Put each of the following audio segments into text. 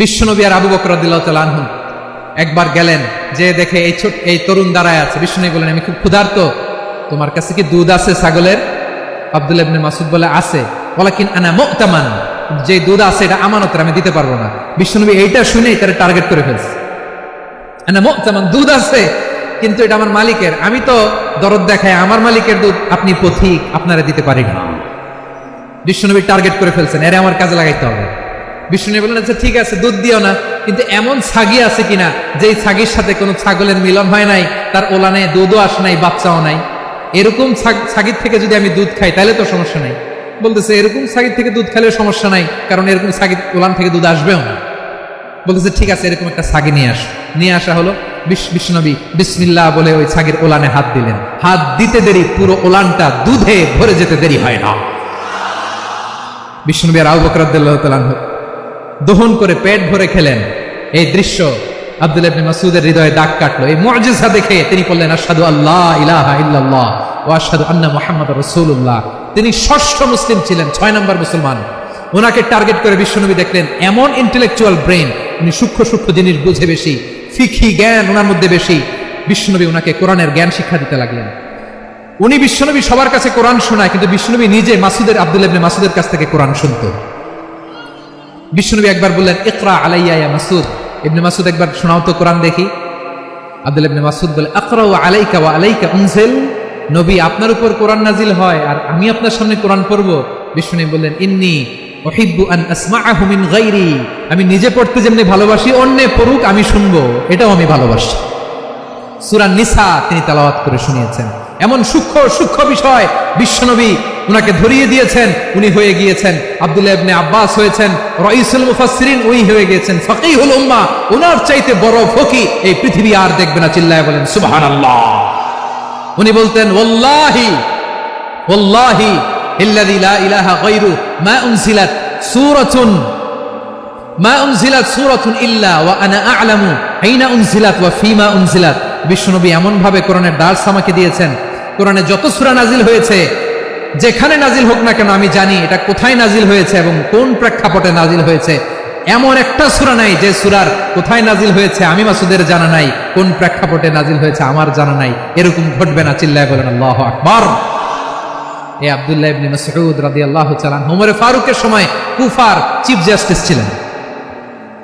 বিশ্বনবী আর আবু বকর রাদিয়াল্লাহু তাআলা আনহু একবার গেলেন, যে দেখে এই তরুণ দাঁড়ায় আছে। বিশ্বনবী বলেন, আমি খুব ক্ষুধার্ত, তোমার কাছে কি দুধ আছে ছাগলের? আব্দুল্লাহ ইবনে মাসউদ বলে, আছে। ওয়ালাকিন আনা মু'তামান, যে দুধ আছে এটা আমানতের, আমি দিতে পারবো না। বিশ্বনবী এইটা শুনেই তারা টার্গেট করে ফেলছে। আনা মু'তামান, দুধ আছে কিন্তু এটা আমার মালিকের, আমি তো দরদ দেখায় আমার মালিকের দুধ আপনি পথিক, আপনারা দিতে পারি না। বিশ্বনবী টার্গেট করে ফেলছেন, এরে আমার কাজে লাগাইতে হবে। বিষ্ণু বললেন, আচ্ছা ঠিক আছে, দুধ দিও না, কিন্তু এমন ছাগি আছে কিনা যেই ছাগির সাথে কোনো ছাগলের মিলন হয় নাই, তার ওলানে দুধও আসে নাই, বাচ্চাও নাই, এরকম ছাগির থেকে যদি আমি দুধ খাই তাহলে তো সমস্যা নাই। বলতেছে, এরকম ছাগির থেকে দুধ খেলে সমস্যা নাই, কারণ এরকম ছাগির ওলান থেকে দুধ আসবেও না। বলতেছে, ঠিক আছে, এরকম একটা ছাগি নিয়ে আসা হলো। বিশ্বনবী বিসমিল্লাহ বলে ওই ছাগির ওলানে হাত দিলেন। হাত দিতে দেরি, পুরো ওলানটা দুধে ভরে যেতে দেরি হয় না। বিশ্বনবী আর আবু বকর রাদিয়াল্লাহু তাআলা আনহু দহন করে পেট ভরে খেলেন। এই দৃশ্য আব্দুল্লাহ ইবনে মাসউদের হৃদয়ে দাগ কাটলো। এই মুআজিজা দেখে তিনি বললেন, আশহাদু আল্লা ইলাহা ইল্লাল্লাহ ওয়া আশহাদু আন্না মুহাম্মাদুর রাসূলুল্লাহ। তিনি ষষ্ঠ মুসলিম ছিলেন, 6 নম্বর মুসলমান। ওনাকে টার্গেট করে বিশ্বনবী দেখলেন এমন ইন্টেলেকচুয়াল ব্রেন, উনি সূক্ষ্ম সূক্ষ্ম জিনিস বুঝে বেশি, ফিকহি জ্ঞান ওনার মধ্যে বেশি। বিশ্বনবী ওনাকে কোরআনের জ্ঞান শিক্ষা দিতে লাগলেন। উনি বিশ্বনবী সবার কাছে কোরআন শোনায়, কিন্তু বিশ্বনবী নিজে আব্দুল্লাহ ইবনে মাসউদের কাছ থেকে কোরআন শুনতো। বিশ্বনবী একবার বললেন, ইকরা আলাইয়া ইয়া মাসউদ। ইবনে মাসউদ, একবার শোনাও তো কোরআন দেখি। আব্দুল্লাহ ইবনে মাসউদ বলে, আকরাউ আলাইকা ওয়া আলাইকা উনজিল। নবী, আপনার উপর কোরআন নাজিল হয় আর আমি আপনার সামনে কোরআন পড়ব। বিশ্বনবী বললেন, ইন্নী উহিব্বু আন আসমাআহু মিন গায়রি। আমি নিজে পড়তে যেমনি ভালোবাসি, অন্যে পড়ুক আমি শুনবো, এটাও আমি ভালোবাসি। সূরা নিসা তিনি তেলাওয়াত করে শুনিয়েছেন। এমন সূক্ষ্ম সূক্ষ্ম বিষয় বিশ্বনবী উনাকে ধরিয়ে দিয়েছেন। উনি হয়ে গিয়েছেন আব্দুল্লাহ ইবনে আব্বাস, হয়েছেন রাইসুল মুফাসসিরিন, উনি হয়ে গিয়েছেন ফাকিহুল উম্মাহ। ওনার চাইতে বড় ফকি এই পৃথিবী আর দেখবে না। চিল্লায় বলেন সুবহানাল্লাহ। উনি বলতেন, ওয়াল্লাহি ওয়াল্লাহি ইল্লাযী লা ইলাহা গায়রু মা উনজিলাত সূরাতুন ইল্লা ওয়া আনা আ'লামু আইনা উনজিলাত ওয়া ফীমা উনজিলাত। বিশ্বনবী এমন ভাবে কোরআনের দার্স আমাকে দিয়েছেন, কোরআনে যত সূরা নাজিল হয়েছে, যেখানে নাজিল হোক না কেন আমি জানি এটা কোথায় নাজিল হয়েছে এবং কোন প্রেক্ষাপটে নাজিল হয়েছে। এমন একটা সূরা নাই যে সূরার কোথায় নাজিল হয়েছে আমি মাসুদের জানা নাই, কোন প্রেক্ষাপটে নাজিল হয়েছে আমার জানা নাই। এরকম ঘটবে না। চিল্লায় বলেন আল্লাহু আকবার। এই আব্দুল্লাহ ইবনে মাসউদ রাদিয়াল্লাহু তাআলা ওমর ফারুকের সময় কুফার চিফ জাস্টিস ছিলেন।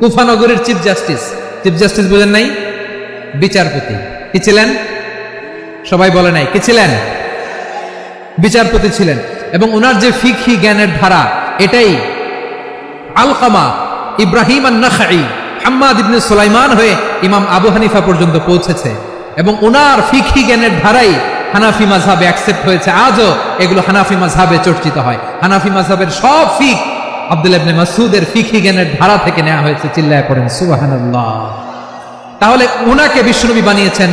কুফা নগরীর চিফ জাস্টিস। চিফ জাস্টিস বুঝেন নাই? বিচারপতি। কি ছিলেন? সবাই বলে নাই, কি ছিলেন? বিচারপতি ছিলেন। এবং ওনার যে ফিকহি জ্ঞানের ধারা, এটাই আলকামা, ইব্রাহিম আন-নাখাই, হাম্মাদ ইবনে সুলাইমান হয়ে ইমাম আবু হানিফা পর্যন্ত পৌঁছেছে। এবং ওনার ফিকহি জ্ঞানের ধারাই হানাফি মাযহাবে অ্যাকসেপ্ট হয়েছে। আজও এগুলো হানাফি মাযহাবে চর্চিত হয়। হানাফি মাযহাবের সব ফিক আব্দুল্লাহ ইবনে মাসউদের ফিকহি জ্ঞানের ধারা থেকে নেওয়া হয়েছে। চিল্লায় পড়েন সুবহানাল্লাহ। তাহলে ওনাকে বিশ্বনবী বানিয়েছেন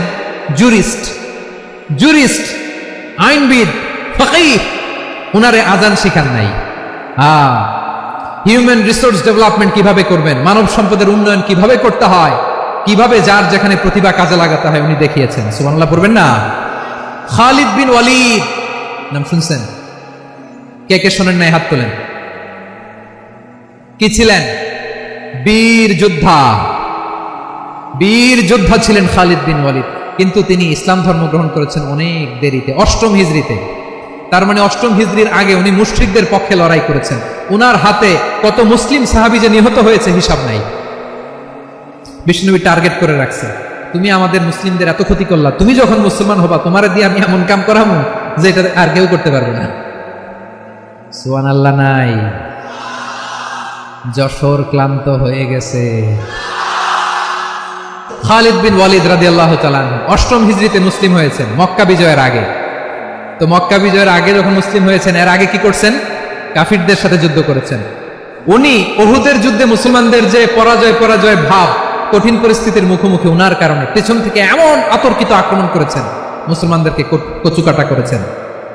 জুরিস্ট, আইনবিদ, ফাকিহ। ওনারে আজান শিখান নাই। হিউম্যান রিসোর্স ডেভেলপমেন্ট কিভাবে করবেন, মানব সম্পদের উন্নয়ন কিভাবে করতে হয়, কিভাবে যার যেখানে প্রতিভা কাজে লাগাতে হয় উনি দেখিয়েছেন। সুবহানাল্লাহ পড়বেন না? খালিদ বিন ওয়ালিদ নাম শুনছেন? কে কে শোনেন নাই? হাত তোলেন। কি ছিলেন? বীর যোদ্ধা ছিলেন খালিদ বিন ওয়ালিদ। কিন্তু তিনি ইসলাম ধর্ম গ্রহণ করেছেন অনেক দেরিতে, 8ম হিজরিতে। তার মানে 8ম হিজরির আগে উনি মুশরিকদের পক্ষে লড়াই করেছেন। উনার হাতে কত মুসলিম সাহাবী যে নিহত হয়েছে হিসাব নাই। বিষ্ণুবী টার্গেট করে রাখছে, তুমি আমাদের মুসলিমদের এত ক্ষতি করলা, তুমি যখন মুসলমান হবা তোমারে দিয়ে আমি এমন কাম করাবো যে এটা আর কেউ করতে পারবে না। সুবহানাল্লাহ নাই? যশোর ক্লান্ত হয়ে গেছে। খালিদ বিন ওয়ালিদ রাদিয়াল্লাহু তাআলা 8ম হিজরিতে মুসলিম হয়েছেন, মক্কা বিজয়ের আগে। তো মক্কা বিজয়ের আগে যখন মুসলিম হয়েছেন, এর আগে কি করছেন? কাফিরদের সাথে যুদ্ধ করেছেন। উনি উহুদের যুদ্ধে মুসলমানদের যে পরাজয় ভাব, কঠিন পরিস্থিতির মুখোমুখি উনার কারণে পেছন থেকে এমন আতর্কিত আক্রমণ করেছেন, মুসলমানদেরকে কচুকাটা করেছেন।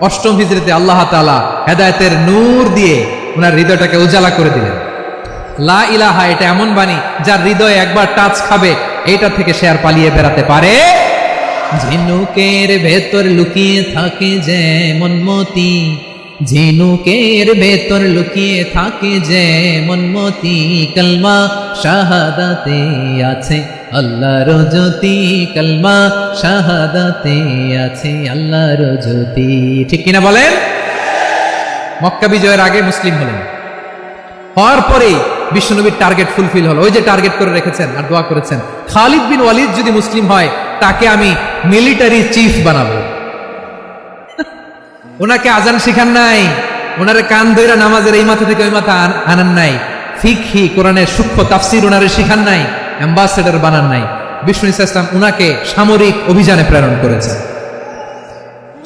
8ম হিজরিতে আল্লাহ তাআলা হেদায়েতের নূর দিয়ে উনার হৃদয়টাকে উজালা করে দিলেন। লা ইলাহা, এটা এমন বাণী যার হৃদয়ে একবার টাচ খাবে, এটা থেকে সে আর পালিয়ে বেড়াতে পারে। ঝিনুকের ভেতর লুকিয়ে থাকে যেমন মতি, ঝিনুকের ভেতর লুকিয়ে থাকে যেমন মতি, কলমা শাহাদাতে আছে আল্লাহর জ্যোতি, কলমা শাহাদাতে আছে আল্লাহর জ্যোতি। ঠিক কিনা বলেন? মক্কা বিজয়ের আগে মুসলিম হলেন, হওয়ার পরেই বিশ্বনবীর টার্গেট ফুলফিল হলো। ওই যে টার্গেট করে রেখেছেন আর দোয়া করেছেন, খালিদ বিন ওয়ালিদ যদি মুসলিম হয় তাকে আমি মিলিটারি চিফ বানাবো। ওনাকে আজান শিখান নাই, ওনারে কান ধইরা নামাজের এই মাথা থেকে ওই মাথা আনান নাই, ফিকহি কোরআনের সূক্ষ্ম তাফসীর ওনারে শিখান নাই, অ্যাম্বাসেডর বানান নাই। বিষ্ণু ইসলাম উনাকে সামরিক অভিযানে প্রেরণ করেছেন।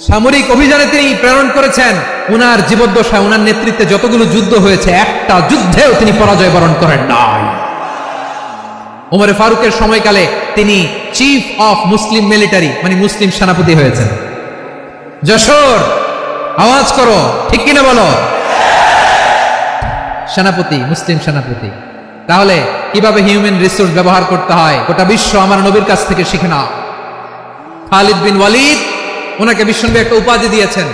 সামরিক অভিযানে তিনি প্রেরণ করেছেন। উনার জীবদ্দশায় উনার নেতৃত্বে যতগুলো যুদ্ধ হয়েছে একটা যুদ্ধেও তিনি পরাজয় বরণ করেন নাই। ওমর ফারুকের সময়কালে তিনি চিফ অফ মুসলিম মিলিটারি মানে মুসলিম সেনাপতি হয়েছেন। যশোর আওয়াজ করো, ঠিক কিনা বলো? সেনাপতি, মুসলিম সেনাপতি। তাহলে কিভাবে হিউম্যান রিসোর্স ব্যবহার করতে হয় গোটা বিশ্ব আমার নবীর কাছ থেকে শিখে নাও। খালিদ বিন ওয়ালিদ, ওনাকে বিশ্বনবী একটা উপাধি দিয়েছেন।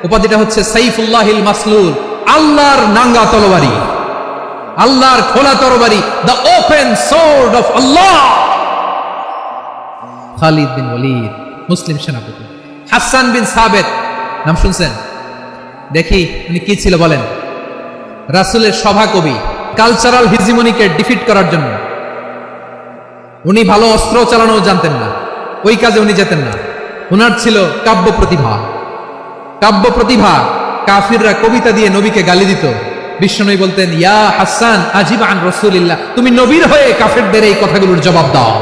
উপাধিটা হচ্ছে সাইফুল্লাহিল মাসলুল, আল্লাহর নাঙ্গা তরবারি, আল্লাহর খোলা তরবারি, দ্য ওপেন সোর্ড অফ আল্লাহ। খালিদ বিন ওয়ালিদ মুসলিম সেনাপতি। হাসান বিন সাবেত নাম শুনছেন? দেখি উনি কি ছিল বলেন। রাসূলের সভাকবি, কালচারাল হিজিমনিকে ডিফিট করার জন্য। উনি ভালো অস্ত্র চালানো জানতেন না, ওই কাজে উনি যেতেন না। উনার ছিল কাব্য প্রতিভা। কাব্য প্রতিভা, কাফিররা কবিতা দিয়ে নবীকে গালি দিত। বিশ্বনবী বলতেন, ইয়া হাসান আজিব আন রাসূলিল্লাহ, তুমি নবীর হয়ে কাফেরদের এই কথাগুলোর জবাব দাও।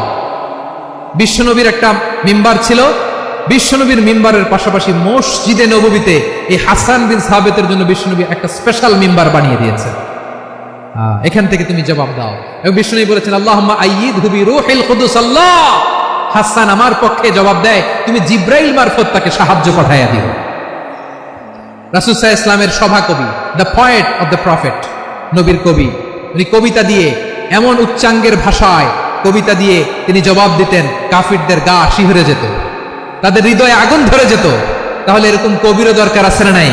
বিশ্বনবীর একটা মিম্বার ছিল। বিশ্বনবীর মিম্বারের পাশাপাশি মসজিদে নববীতে এই হাসান বিন সাবেতের জন্য বিশ্বনবী একটা স্পেশাল মিম্বার বানিয়ে দিয়েছে। এখান থেকে তুমি জবাব দাও। এবং বিশ্বনবী বলেছেন, আল্লাহুম্মা আইয়িদহু বিরূহিল কুদুস। আল্লাহ, হাসান আমার পক্ষে জবাব দেয়, তুমি জিব্রাইল মারফত তাকে সাহায্য পাঠাইয়া দিও। রাসূল সাল্লাল্লাহু আলাইহি ওয়াসাল্লামের সভাকবি, the poet of the prophet, নবীর কবি। উনি কবিতা দিয়ে এমন উচ্চাঙ্গের ভাষায় কবিতা দিয়ে তিনি জবাব দিতেন, কাফিরদের গা শিহরে যেত, তাদের হৃদয়ে আগুন ধরে যেত। তাহলে এরকম কবিরও দরকার আছে না নাই?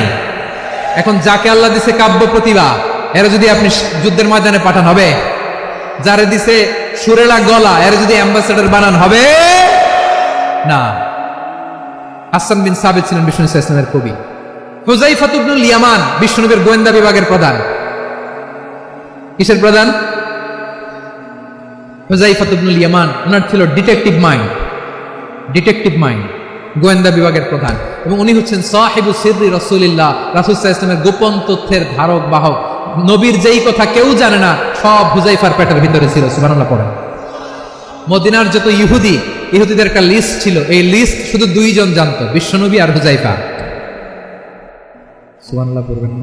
এখন যাকে আল্লাহ দিছে কাব্য প্রতিভা, এরা যদি আপনি যুদ্ধের ময়দানে পাঠান হবে? যারে দিছে সুরেলা গলা, এরা যদি অ্যাম্বাসেডর বানান হবে না। হাসান বিন সাবিত ছিলেন বিষ্ণু ইসলামের কবি। হুযায়ফা ইবনুল ইয়ামান বিশ্বনবীর গোয়েন্দা বিভাগের প্রধান। কিসের প্রধান? হুযায়ফা ইবনুল ইয়ামান। ওনার ছিল ডিটেকটিভ মাইন্ড, ডিটেকটিভ মাইন্ড, গোয়েন্দা বিভাগের প্রধান। এবং উনি হচ্ছেন সাহিবু সিররি রাসূলিল্লাহ, রাসূল সাল্লাল্লাহু আলাইহি ওয়াসাল্লামের গোপন তথ্যের ধারক বাহক। নবীর যেই কথা কেউ জানে না, সব হুযায়ফার পেটের ভিতরে ছিল। সুবহানাল্লাহ পড়েন। মদিনার যত ইহুদিদের একটা লিস্ট ছিল, এই লিস্ট শুধু দুইজন জানতো, বিশ্বনবী আর হুযায়ফা। সুবহানাল্লাহ পড়বেন।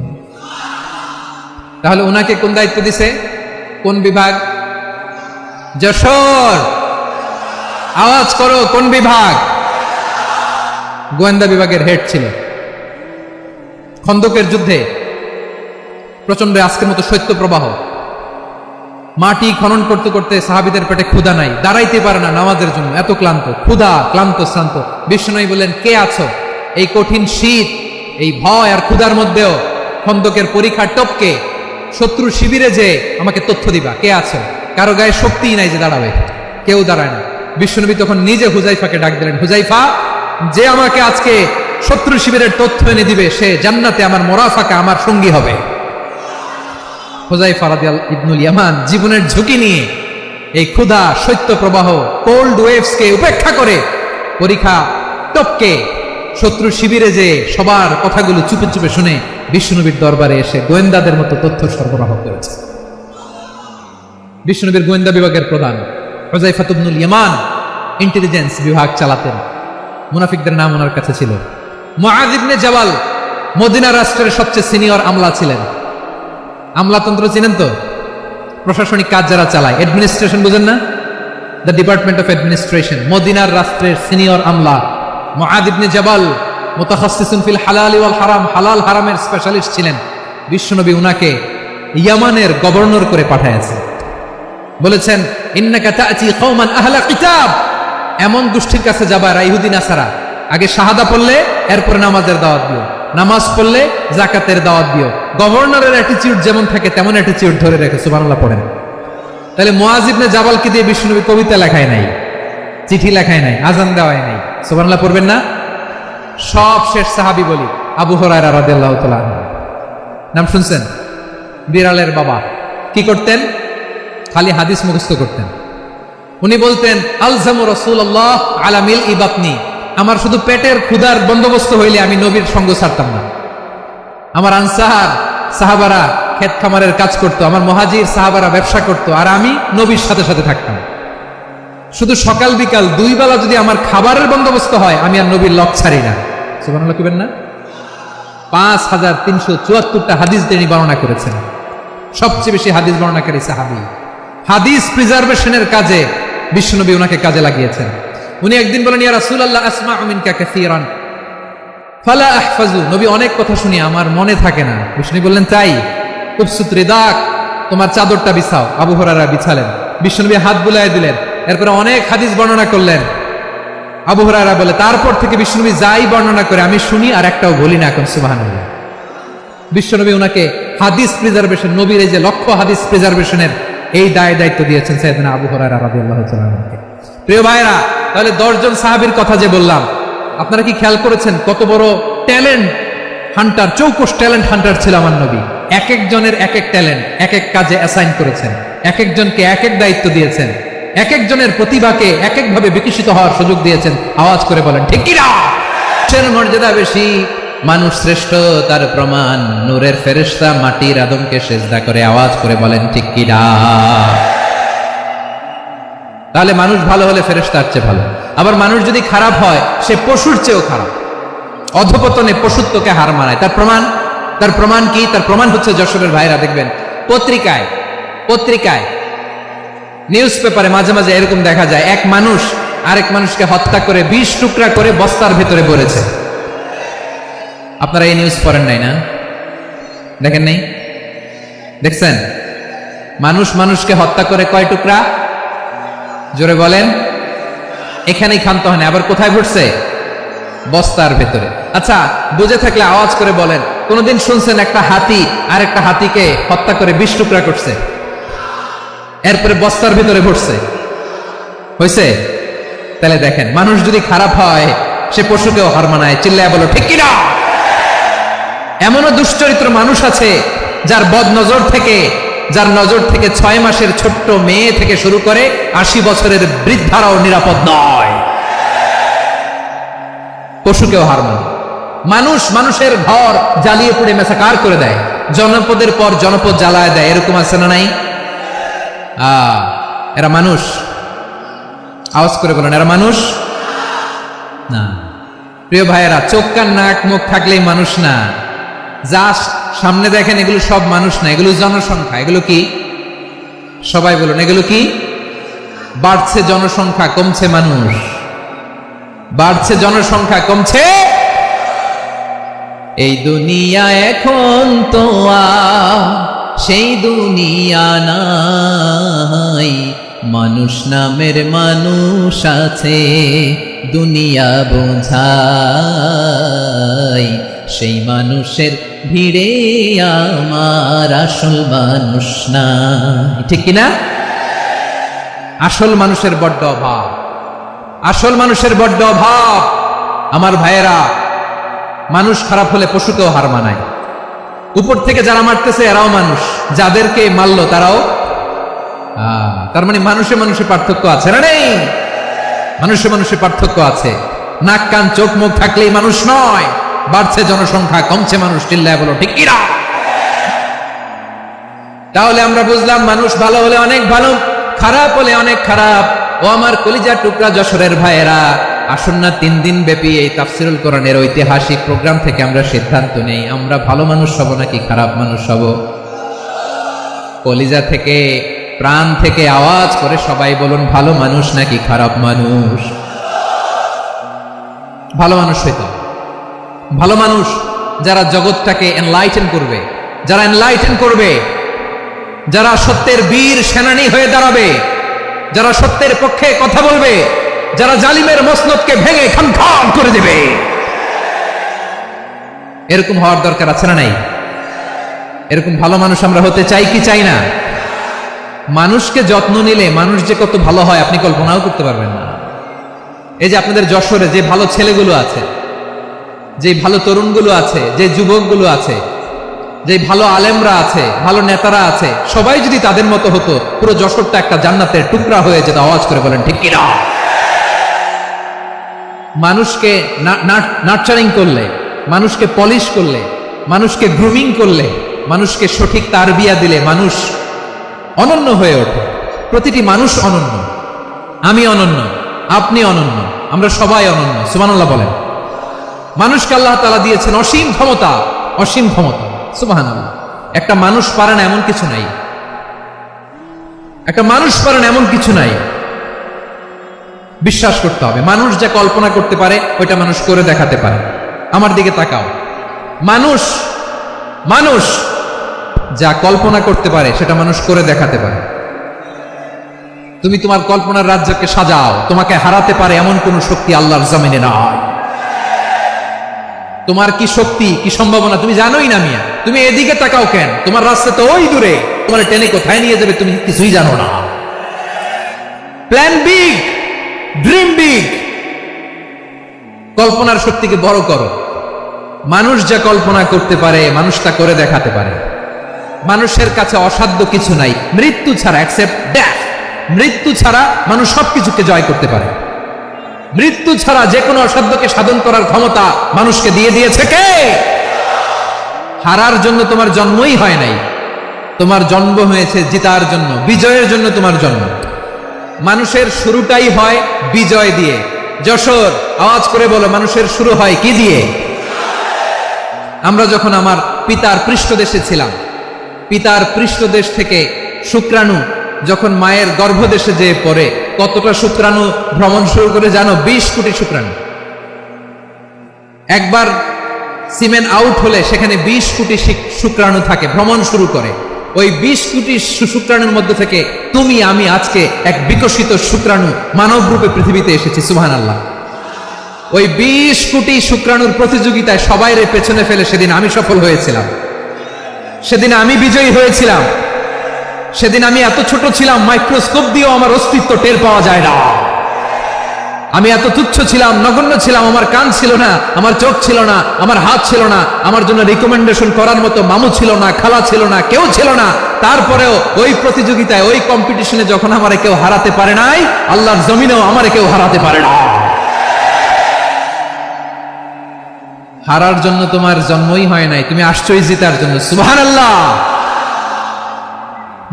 তাহলে ওনাকে কোন দায়িত্ব দিছে? কোন বিভাগ? যশোর আওয়াজ করো, কোন বিভাগ? গোয়েন্দা বিভাগের হেড ছিল। খন্দকের যুদ্ধে প্রচন্ড আজকের মতো শৈত্য প্রবাহ, মাটি খনন করতে করতে সাহাবীদের পেটে ক্ষুধা নাই, দাঁড়াইতে পারে না নামাজের জন্য, এত ক্লান্ত, ক্ষুধা, ক্লান্ত, শ্রান্ত। বিশ্বনবী বললেন, কে আছো? এই কঠিন শীত, এই ভয় আর ক্ষুধার মধ্যেও খন্দকের পরীক্ষা টপকে শত্রু শিবিরে যে আমাকে তথ্য দিবা, কে আছো? কারো গায়ে শক্তিই নাই যে দাঁড়াবে, কেউ দাঁড়ায় না। বিশ্বনবী তখন নিজে হুযায়ফাকে ডাক দিলেন, হুযায়ফা, যে আমাকে আজকে শত্রু শিবিরের তথ্য এনে দিবে, সে জান্নাতে আমার মোরাফাকা, আমার সঙ্গী হবে। হুযায়ফা রাদিয়াল্লাহু ইবনুল ইয়ামান জীবনের ঝুঁকি নিয়ে এই ক্ষুধা, শৈত্য প্রবাহ, কোল্ড ওয়েভসকে উপেক্ষা করে পরীক্ষা টপকে শত্রু শিবিরে যে সবার কথাগুলো চুপে চুপে শুনে বিশ্বনবীর দরবারে এসে গোয়েন্দাদের মতো তথ্য সরবরাহ করেছে। বিশ্বনবীর গোয়েন্দা বিভাগের প্রধান হুযায়ফা ইবনুল ইয়ামান ইন্টেলিজেন্স বিভাগ চালাতেন। মুনাফিকদের নাম ওনার কাছে ছিল। মুআয ইবনে জাবাল মদিনা রাষ্ট্রের সবচেয়ে সিনিয়র আমলা ছিলেন। আমলাতন্ত্র চিনেন তো? প্রশাসনিক কাজ যারা চালায়, অ্যাডমিনিস্ট্রেশন বুঝেন না? The department of administration. মদিনার রাষ্ট্রের সিনিয়র আমলা মুআয ইবনে জাবাল মুতাখাসসিসুন ফিল হালাল ওয়াল হারাম, হালাল হারামের স্পেশালিস্ট ছিলেন। বিশ্বনবী উনাকে ইয়ামানের গভর্নর করে পাঠাইছেন। বলেছেন, ইন্নাকা তা'তি কওমান আহলা কিতাব, এমন গোষ্ঠীর কাছে যাবা ইহুদি নাসারা, আগে শাহাদা পড়লে এরপর নামাজের দাওয়াত দিও। নামাজ পড়লে জাকাতের দাওয়াত দিও। গভর্নরের অ্যাটিটিউড যেমন থাকে তেমন অ্যাটিটিউড ধরে রেখে সুবহানাল্লাহ পড়েন। তাহলে মুআজ ইবনে জাবালকে দিয়ে বিশ্বনবী কবিতা লেখায় নাই, চিঠি লেখায় নাই, আজান দেওয়ায় নাই। সুবহানাল্লাহ পড়বেন না? সব শেষ সাহাবী বলি আবু হুরায়রা রাদিয়াল্লাহু তাআলা আনহু। নাম শুনছেন? বিড়ালের বাবা। কি করতেন? খালি হাদিস মুখস্থ করতেন। উনি বলতেন আলজামু রাসূলুল্লাহ আলা মিল ইবাতনি, আমার শুধু পেটের ক্ষুধার বন্দোবস্ত হইলে আমি নবীর সঙ্গ ছাড়তাম না। আমার আনসার সাহাবারা ক্ষেত খামারের কাজ করতো, আমার মুহাজির সাহাবারা ব্যবসা করতো, আর আমি নবীর সাথে সাথে থাকতাম। শুধু সকাল বিকাল দুই বেলা যদি আমার খাবারের বন্দোবস্ত হয় আমি আর নবীর লক ছাড়ি না। সুবহানাল্লাহ কইবেন না? 5374টা হাদিস তিনি বর্ণনা করেছেন। সবচেয়ে বেশি হাদিস বর্ণনাকারী সাহাবী। হাদিস প্রিজার্ভেশনের কাজে বিশ্বনবী ওনাকে কাজে লাগিয়েছেন। উনি একদিন বলেন ইয়া রাসূলুল্লাহ আসমাউ মিনকা কাসীরান ফালা আহফাজু, নবী অনেক কথা শুনি আমার মনে থাকে না। বিশ্বনবী বললেন তাই? উবসুত রিদাক, তোমার চাদরটা বিছাও। আবু হুরায়রা বিছালেন, বিশ্বনবী হাত বুলায় দিলেন, এরপরে অনেক হাদিস বর্ণনা করলেন। আবু হুরায়রা বলে তারপর থেকে বিশ্বনবী যাই বর্ণনা করে আমি শুনি আর একটাও বলি না। এখন সুবহানাল্লাহ। বিশ্বনবী ওনাকে হাদিস প্রিজার্ভেশন, নবীর এই যে লক্ষ্য হাদিস প্রিজার্ভেশনের এই দায়িত্ব দিয়েছেন সাইয়েদনা আবু হুরায়রা রাদিয়াল্লাহু তাআলা আনহু। প্রিয় ভাইরা, তাহলে 10 জন সাহাবীর কথা যে বললাম, আপনারা কি খেয়াল করেছেন কত বড় ট্যালেন্ট হান্টার, চৌকস ট্যালেন্ট হান্টার ছিল আমার নবী। এক একজনের এক এক ট্যালেন্ট, এক এক কাজে অ্যাসাইন করেছেন, এক একজনকে এক এক দায়িত্ব দিয়েছেন, এক একজনের প্রতিভাকে এক একভাবে বিকশিত হওয়ার সুযোগ দিয়েছেন। আওয়াজ করে বলেন ঠিক কি না? মর্যাদা বেশি, মানুষ শ্রেষ্ঠ তার প্রমাণ, নূরের ফেরেশতা মাটির আদমকে সেজদা করে। আওয়াজ করে বলেন ঠিক কি না? তাহলে মানুষ ভালো হলে ফেরেশতার চেয়ে ভালো। আবার মানুষ যদি খারাপ হয় সে পশুর চেয়েও খারাপ, অধপতনে পশুত্বকে হার মানায়। তার প্রমাণ কি? তার প্রমাণ হচ্ছে যশোরের ভাইরা দেখবেন পত্রিকায় নিউজ পেপারে মাঝে মাঝে এরকম দেখা যায় এক মানুষ আরেক মানুষকে হত্যা করে 20 টুকরা করে বস্তার ভেতরে ভরেছে। আপনারা এই নিউজ পড়েন নাই না? দেখেন নাই? দেখছেন? মানুষ মানুষকে হত্যা করে কয় টুকরা? জোরে বলেন। এখানেই ক্ষান্ত হয় না, আবার কোথায় ভরছে? বস্তার ভেতরে। আচ্ছা, বুঝে থাকলে আওয়াজ করে বলেন, কোনদিন শুনছেন একটা হাতি আর একটা হাতিকে হত্যা করে 20 টুকরা করছে, এরপরে বস্তার ভিতরে ভরছে? হয়েছে? তাহলে দেখেন, মানুষ যদি খারাপ হয় সে পশুকেও হার মানায়। চিল্লায় বলো ঠিক কিনা? এমনও দুশ্চরিত্র মানুষ আছে যার নজর থেকে 6 মাসের ছোট্ট মেয়ে থেকে শুরু করে 80 বছরের বৃদ্ধারাও নিরাপদ নয়। পশুকেও হার মানে। মানুষের ঘর জ্বালিয়ে পুড়ে মেসাকার করে দেয়, জনপদের পর জনপদ জ্বালায় দেয়। এরকম আছে না নাই? এরা মানুষ? আওয়াজ করে বলেন এরা মানুষ না। প্রিয় ভাইয়েরা, চোখ কান নাক মুখ থাকলেই মানুষ না। যা সামনে দেখেন এগুলো সব মানুষ না, এগুলো জনসংখ্যা। এগুলো কি? সবাই বলুন, এগুলো কি? বাড়ছে জনসংখ্যা, কমছে মানুষ। বাড়ছে জনসংখ্যা, কমছে। এই দুনিয়া এখন তো সেই দুনিয়া নাই, মানুষ নামের মানুষ আছে, দুনিয়া বোঝাই। সেই মানুষের ভিড়ে আমার আসল মানুষ না। ঠিক কিনা? আসল মানুষের বড্ড অভাব, আসল মানুষের বড্ড অভাব। আমার ভাইয়েরা, মানুষ খারাপ হলে পশুকেও হার মানায়। উপর থেকে যারা মারতেছে এরাও মানুষ, যাদেরকে মারলো তারাও। তার মানে মানুষে মানুষে পার্থক্য আছে না? নেই? মানুষে মানুষে পার্থক্য আছে। নাক কান চোখ মুখ থাকলেই মানুষ নয়। বাড়ছে জনসংখ্যা, কমছে মানুষ। চিল্লায় বলো ঠিক কিনা? তাহলে আমরা বুঝলাম মানুষ ভালো হলে অনেক ভালো, খারাপ হলে অনেক খারাপ। ও আমার কলিজার টুকরা যশোরের ভাইয়েরা, আসুন না 3 দিন ব্যাপী এই তাফসিরুল কোরআনের ঐতিহাসিক প্রোগ্রাম থেকে আমরা সিদ্ধান্ত নেই, আমরা ভালো মানুষ হব নাকি খারাপ মানুষ হব? কলিজা থেকে, প্রাণ থেকে আওয়াজ করে সবাই বলুন, ভালো মানুষ নাকি খারাপ মানুষ? ভালো মানুষ হইতো। ভালো মানুষ যারা জগৎটাকে এনলাইটেন করবে, যারা এনলাইটেন করবে, যারা সত্যের বীর সেনানী হয়ে দাঁড়াবে, যারা সত্যের পক্ষে কথা বলবে, যারা জালিমের মসনদকে ভেঙে খানখান করে দেবে। এরকম হওয়ার দরকার আছে না নাই? এরকম ভালো মানুষ আমরা হতে চাই কি চাই না? মানুষকে যত্ন নিলে মানুষ যে কত ভালো হয় আপনি কল্পনাও করতে পারবেন না। এই যে আপনাদের যশোরে যে ভালো ছেলেগুলো আছে, যে ভালো তরুণগুলো আছে, যে যুবকগুলো আছে, যে ভালো আলেমরা আছে, ভালো নেতারা আছে, সবাই যদি তাদের মতো হতো পুরো যশোরটা একটা জান্নাতের টুকরা হয়ে যেত। আওয়াজ করে বলেন ঠিক কিনা? মানুষকে নার্চারিং করলে, মানুষকে পলিশ করলে, মানুষকে গ্রুমিং করলে, মানুষকে সঠিক তারবিয়া দিলে মানুষ অনন্য হয়ে ওঠে। প্রতিটি মানুষ অনন্য। আমি অনন্য, আপনি অনন্য, আমরা সবাই অনন্য। সুবহানাল্লাহ বলেন। মানুষকে আল্লাহ তাআলা দিয়েছেন অসীম ক্ষমতা, অসীম ক্ষমতা। সুবহানাল্লাহ। একটা মানুষ পারে না এমন কিছু নাই, একটা মানুষ পারে না এমন কিছু নাই। বিশ্বাস করতে হবে মানুষ যা কল্পনা করতে পারে ওইটা মানুষ করে দেখাতে পারে। আমার দিকে তাকাও, মানুষ মানুষ যা কল্পনা করতে পারে সেটা মানুষ করে দেখাতে পারে। তুমি তোমার কল্পনার রাজ্যকে সাজাও, তোমাকে হারাতে পারে এমন কোন শক্তি আল্লাহর জমিনে নাই। তোমার কি শক্তি, কি সম্ভাবনা তুমি জানোই না মিয়া। তুমি এদিকে তাকাও কেন? তোমার রাস্তা তো ওই দূরে, তোমার টেনে কোথায় নিয়ে যাবে তুমি কিছুই জানো না। প্ল্যান বিগ, ড্রিম বিগ, কল্পনার শক্তিকে বড় করো। মানুষ যা কল্পনা করতে পারে মানুষ তা করে দেখাতে পারে। মানুষের কাছে অসাধ্য কিছু নাই মৃত্যু ছাড়া, এক্সেপ্ট ডেথ। মৃত্যু ছাড়া মানুষ সবকিছুকে জয় করতে পারে। মৃত্যু ছাড়া যে কোনো অসাধ্যকে সাধন করার ক্ষমতা মানুষকে দিয়ে দিয়েছে কে? হারার জন্য তোমার জন্মই হয় নাই, তোমার জন্ম হয়েছে জিতার জন্য, বিজয়ের জন্য তোমার জন্ম। মানুষের শুরুটাই হয় বিজয় দিয়ে। যশোর, আওয়াজ করে বলো, মানুষের শুরু হয় কি দিয়ে? আমরা যখন আমার পিতার পৃষ্ঠদেশে ছিলাম, পিতার পৃষ্ঠদেশ থেকে শুক্রাণু যখন মায়ের গর্ভদেশে যেয়ে পড়ে, কতটা শুক্রাণু ভ্রমণ শুরু করে জানো? 20 কোটি শুক্রাণু। একবার সিমেন আউট হলে সেখানে 20 কোটি শুক্রাণু থাকে, ভ্রমণ শুরু করে। ওই 20 কোটি শুক্রাণুর মধ্যে থেকে তুমি আমি আজকে এক বিকশিত শুক্রাণু মানব রূপে পৃথিবীতে এসেছি। সুবহানাল্লাহ। ওই 20 কোটি শুক্রাণুর প্রতিযোগিতায় সবাই রে পেছনে ফেলে সেদিন আমি সফল হয়েছিলাম, সেদিন আমি বিজয়ী হয়েছিলাম। সেদিন আমি এত ছোট ছিলাম মাইক্রোস্কোপ দিয়েও আমার অস্তিত্ব টের পাওয়া যায় না। আমি এত তুচ্ছ ছিলাম, নগণ্য ছিলাম। আমার কান ছিল না, আমার চোখ ছিল না, আমার হাত ছিল না, আমার জন্য রিকমেন্ডেশন করার মতো মামু ছিল না, খালা ছিল না, কেউ ছিল না। তারপরেও ওই প্রতিযোগিতায়, ওই কম্পিটিশনে যখন আমারে কেউ হারাতে পারে নাই, আল্লাহর জমিনেও আমারে কেউ হারাতে পারে না। হারার জন্য তোমার জন্মই হয় নাই, তুমি আসছই জিতার জন্য। সুবহানাল্লাহ।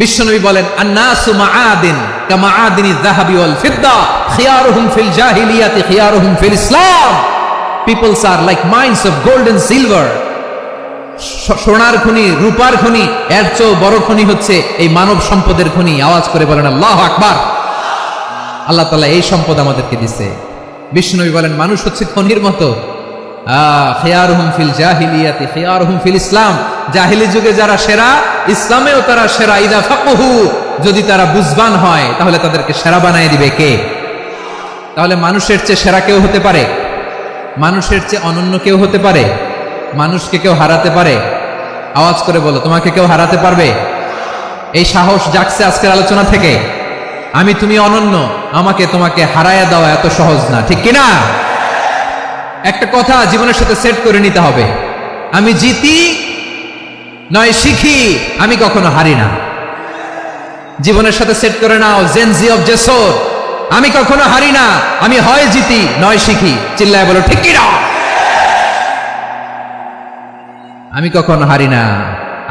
বিশ্বনবী বলেন, আন-নাসু মাআদিন কামাআদিনি যাহাবি ওয়াল ফিদ্দা খিয়ারুহুম ফিল জাহিলিয়াতি খিয়ারুহুম ফিল ইসলাম। Peoples are like mines of gold and silver. সোনার খনি, রূপার খনি, এর চেয়েও বড় খনি হচ্ছে এই মানব সম্পদের খনি। আওয়াজ করে বলেন আল্লাহু আকবার। আল্লাহ তাআলা এই সম্পদ আমাদেরকে দিয়েছে। বিশ্বনবী বলেন, মানুষ হচ্ছে খনির মতো। খিয়ারুহুম ফিল জাহিলিয়াতি খিয়ারুহুম ফিল ইসলাম। জাহিলি যুগে যারা সেরা, ইসলামেও তারা সেরা। ইদা ফাকহু, যদি তারা বুঝবান হয় তাহলে তাদেরকে সেরা বানায় দিবে কে? তাহলে মানুষের চেয়ে সেরা কেউ হতে পারে? মানুষের চেয়ে অনন্য কেউ হতে পারে? মানুষকে কেউ হারাতে পারে? আওয়াজ করে বলো, তোমাকে কেউ হারাতে পারবে? এই সাহস জাগছে আজকের আলোচনা থেকে। আমি তুমি অনন্য, আমাকে তোমাকে হারায়া দেওয়া এত সহজ না, ঠিক কিনা? একটা কথা জীবনের সাথে সেট করে নিতে হবে, আমি জিতি নয় শিখি, আমি কখনো হারি না। জীবনের সাথে সেট করে নাও, জেনজি অফ জেসর, আমি কখনো হারি না, আমি হয় জিতি নয় শিখি। চিল্লায় বলো ঠিক কিনা? আমি কখনো হারি না,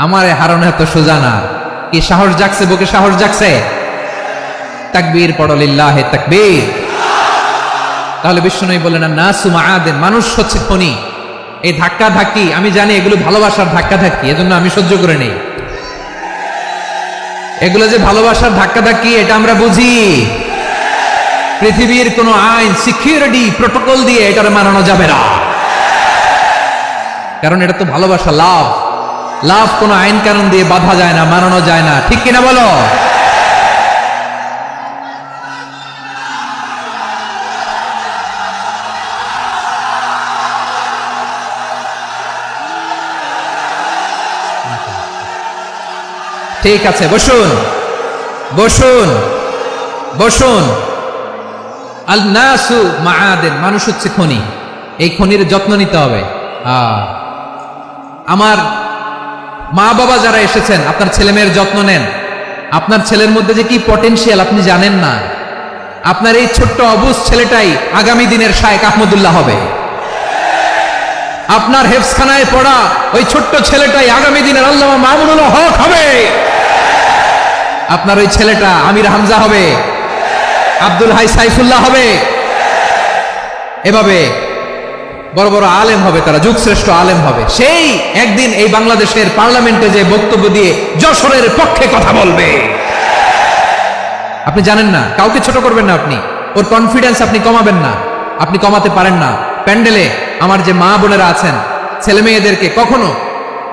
আমারে হারানো এত সোজা না। কি সাহস জাগছে? বুকে সাহস জাগছে? তাকবীর পড়ো, লিল্লাহে তাকবীর। তাহলে বিশ্বনবী বলেন, নাসু মাআদিন, মানুষ হচ্ছে খনি। এই ধাক্কা ধাক্কি আমি জানি এগুলো ভালোবাসার ধাক্কা ধাক্কি, এজন্য আমি সহ্য করে নেই। এগুলো যে ভালোবাসার ধাক্কা ধাক্কি এটা আমরা বুঝি। পৃথিবীর কোন আইন, সিকিউরিটি প্রোটোকল দিয়ে এটারে মানানো যাবে না, কারণ এটা তো ভালোবাসা, লাভ। লাভ কোন আইন কানুন দিয়ে বাধা যায় না, মানানো যায় না, ঠিক কিনা বলো? ঠিক আছে, বসুন বসুন বসুন। আল নাসু মাআদিন, মানুষ হচ্ছে খনি, এই খনির যত্ন নিতে হবে। আমার মা বাবা যারা এসেছেন, আপনার ছেলে মেয়ের যত্ন নেন। আপনার ছেলের মধ্যে যে কি পটেনশিয়াল আপনি জানেন না। আপনার এই ছোট্ট অবুজ ছেলেটাই আগামী দিনের শায়েখ আহমদুল্লাহ হবে। আপনার হেফজখানায় পড়া ওই ছোট্ট ছেলেটাই আগামী দিনের আল্লামা মামুনুল হক হবে। আপনার ওই ছেলেটা আমির হামজা হবে, আব্দুল হাই সাইফুল্লাহ হবে। এভাবে বড় বড় আলেম হবে, তারা যুগশ্রেষ্ঠ আলেম হবে। সেই একদিন এই বাংলাদেশের পার্লামেন্টে যে বক্তব্য দিয়ে যশোরের পক্ষে কথা বলবে। আপনি জানেন না, কাউকে ছোট করবেন না, আপনি ওর কনফিডেন্স আপনি কমাবেন না, আপনি কমাতে পারেন না। প্যান্ডেলে আমার যে মা বোনেরা আছেন, ছেলে মেয়েদেরকে কখনো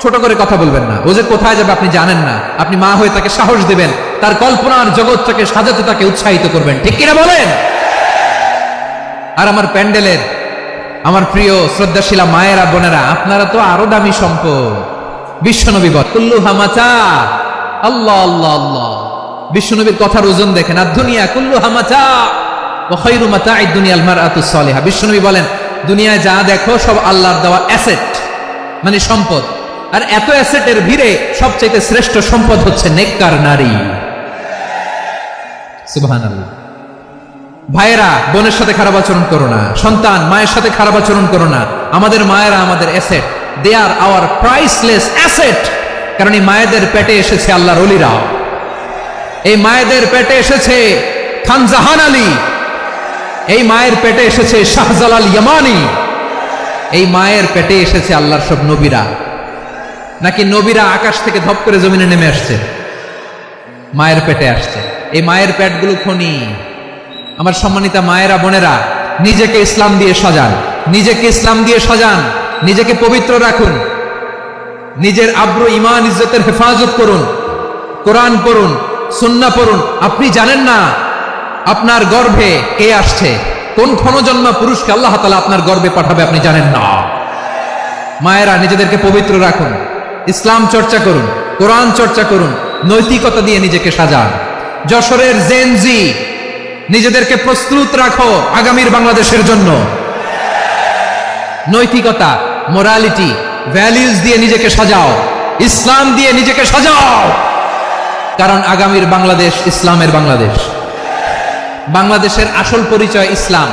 ছোট করে কথা বলবেন না। ও যে কোথায় যাবে আপনি জানেন না, আপনি মা হয়ে তাকে সাহস দেবেন, তার কল্পনার জগৎটাকে সাজাতে তাকে উৎসাহিত করবেন, ঠিক কিনা বলেন? আর আমার প্যান্ডেলের আমার প্রিয় শ্রদ্ধাশীলা মায়েরা বোনেরা, আপনারা তো আরো দামি সম্পদ। বিশ্বনবী বলেন কুল্লু হামাচা, আল্লাহ আল্লাহ আল্লাহ। বিশ্বনবীর কথার ওজন দেখেন, আর দুনিয়া কুল্লু হামাচা ওয়া খায়রু মাতাঈদ দুনিয়াল মারআতুস সালিহা। বিশ্বনবী বলেন দুনিয়ায় যা দেখো সব আল্লাহর দেওয়া অ্যাসেট, মানে সম্পদ। আর এত অ্যাসেটের ভিড়ে সবচেয়ে শ্রেষ্ঠ সম্পদ হচ্ছে নেককার নারী। সুবহানাল্লাহ। ভাইয়েরা বোনের সাথে খারাপ আচরণ করো না, সন্তান মায়ের সাথে খারাপ আচরণ করো না। আমাদের মায়েরা আমাদের asset, they are our priceless asset. কারণ এই মায়েদের পেটে এসেছে আল্লাহর ওলিরা, এই মায়েদের পেটে এসেছে খান জাহান আলী, এই মায়ের পেটে এসেছে শাহজালাল ইয়ামানি, এই মায়ের পেটে এসেছে আল্লাহর সব নবীরা। নাকি নবীরা আকাশ থেকে ধপ করে জমিনে নেমে আসছে? মায়ের পেটে আসছে। এই মায়ের পেটগুলো খনি। আমার সম্মানিতা মায়েরা বোনেরা, নিজেকে ইসলাম দিয়ে সাজান, নিজেকে ইসলাম দিয়ে সাজান, নিজেকে পবিত্র রাখুন, নিজের আব্রু ঈমান ইজ্জতের হেফাজত করুন, কোরআন পড়ুন, সুন্নাহ পড়ুন। আপনি জানেন না আপনার গর্ভে কে আসছে, কোন ক্ষণজন্মা পুরুষকে আল্লাহ তাআলা আপনার গর্ভে পাঠাবে, আপনি জানেন না। মায়েরা নিজেদেরকে পবিত্র রাখুন, ইসলাম চর্চা করুন, কোরআন চর্চা করুন, নৈতিকতা দিয়ে নিজেকে সাজান। যশোরের জেনজি, নিজেদেরকে প্রস্তুত রাখো আগামীর বাংলাদেশের জন্য। নৈতিকতা, মোরালিটি, ভ্যালিউজ দিয়ে নিজেকে সাজাও, ইসলাম দিয়ে নিজেকে সাজাও। কারণ আগামীর বাংলাদেশ ইসলামের বাংলাদেশ। বাংলাদেশের আসল পরিচয় ইসলাম।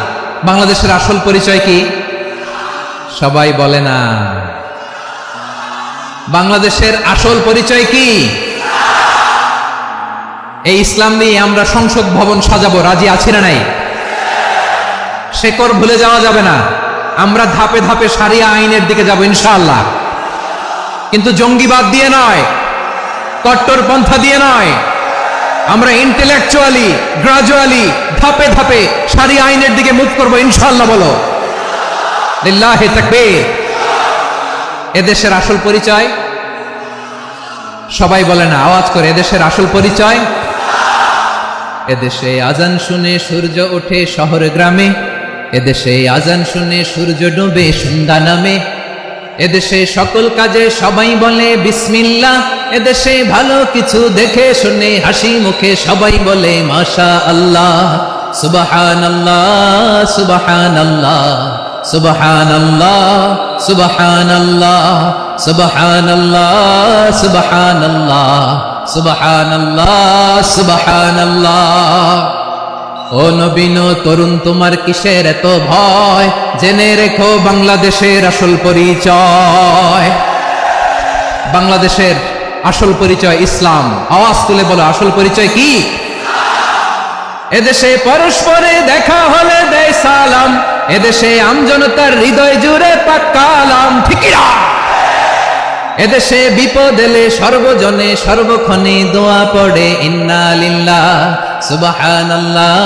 বাংলাদেশের আসল পরিচয় কি? সবাই বলে না। বাংলাদেশের আসল পরিচয় কি? এই ইসলাম নিয়ে আমরা সংসদ ভবন সাজাবো, রাজি আছি না নাই? শেকড় ভুলে যাওয়া যাবে না। আমরা ধাপে ধাপে শারিয়া আইনের দিকে যাব ইনশাআল্লাহ, কিন্তু জঙ্গিবাদ দিয়ে নয়, কট্টরপন্থা দিয়ে নয়। আমরা ইন্টেলেকচুয়ালি, গ্রাজুয়ালি, ধাপে ধাপে শারিয়া আইনের দিকে মুভ করবো ইনশাআল্লাহ। বলো লিল্লাহি তাকবীর। এদেশের আসল পরিচয় সবাই বলে না, আওয়াজ করে, এদেশের আসল পরিচয়। এদেশে আজান শুনে সূর্য ওঠে শহর গ্রামে, এদেশে আজান শুনে সূর্য ডোবে সন্ধ্যা নামে, এদেশে সকল কাজে সবাই বলে বিসমিল্লাহ, এদেশে ভালো কিছু দেখে শুনে হাসি মুখে সবাই বলে মাশা আল্লাহ। সুবহানাল্লাহ সুবহানাল্লাহ সুবহানাল্লাহ সুবহানাল্লাহ সুবহানাল্লাহ সুবহানাল্লাহ সুবহানাল্লাহ সুবহানাল্লাহ। ও নবীন তরুণ, তোমার কিসের এত ভয়? জেনে রেখো বাংলাদেশের আসল পরিচয়। বাংলাদেশের আসল পরিচয় ইসলাম। আওয়াজ তুলে বলো, আসল পরিচয় কি? এদেশে পরস্পরে দেখা হলে দেয় সালাম, এদেশে আমজনতার হৃদয় জুড়ে পাক্কা আলাম, ঠিক না? এদেশে বিপদ এলে সর্বজনে সর্বক্ষণে দোয়া পড়ে ইন্না লিল্লাহ সুবহানাল্লাহ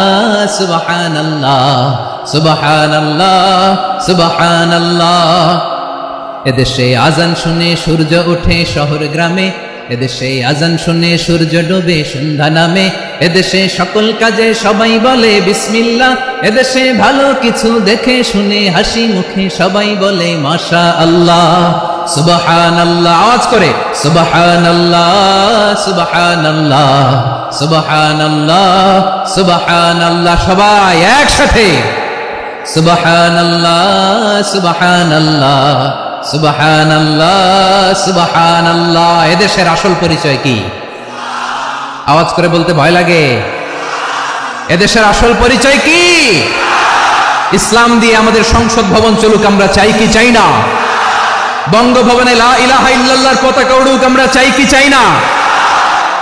সুবহানাল্লাহ সুবহানাল্লাহ সুবহানাল্লাহ। এদেশে আজান শুনে সূর্য ওঠে শহর গ্রামে, এদেশে আজান শুনে সূর্য ডোবে সন্ধ্যা নামে, এদেশে সকল কাজে সবাই বলে বিসমিল্লাহ, এদেশে ভালো কিছু দেখে শুনে হাসি মুখে সবাই বলে মাশা আল্লাহ। সুবহানাল্লাহ, আওয়াজ করে সুবহানাল্লাহ, সুবহানাল্লাহ, সুবহানাল্লাহ, সুবহানাল্লাহ, সবাই একসাথে সুবহানাল্লাহ, সুবহানাল্লাহ, সুবহানাল্লাহ, সুবহানাল্লাহ। এদেশের আসল পরিচয় কি? আওয়াজ করে বলতে ভয় লাগে। এদেশের আসল পরিচয় কি? ইসলাম দিয়ে আমাদের সংসদ ভবন চলুক, আমরা চাই কি চাই না? বঙ্গভবনে লা ইলাহা ইল্লাল্লাহর পতাকা উড়ুক, আমরা চাই কি চাই না?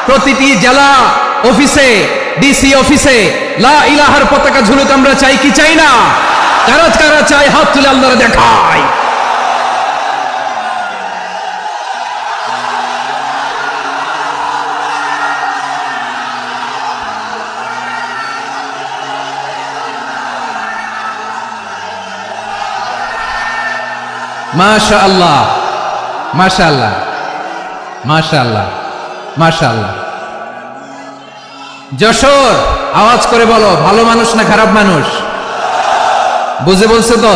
প্রতিটি জেলা অফিসে, ডিসি অফিসে লা ইলাহার পতাকা ঝুলুক, আমরা চাই কি চাই না? কারা কারা চাই হাত তুলে আল্লাহর দেখায়। মাশাআল্লাহ, মাশাআল্লাহ, মাশাআল্লাহ, মাশাআল্লাহ। যশোর, আওয়াজ করে বলো, ভালো মানুষ না খারাপ মানুষ? বুঝে বলছো তো?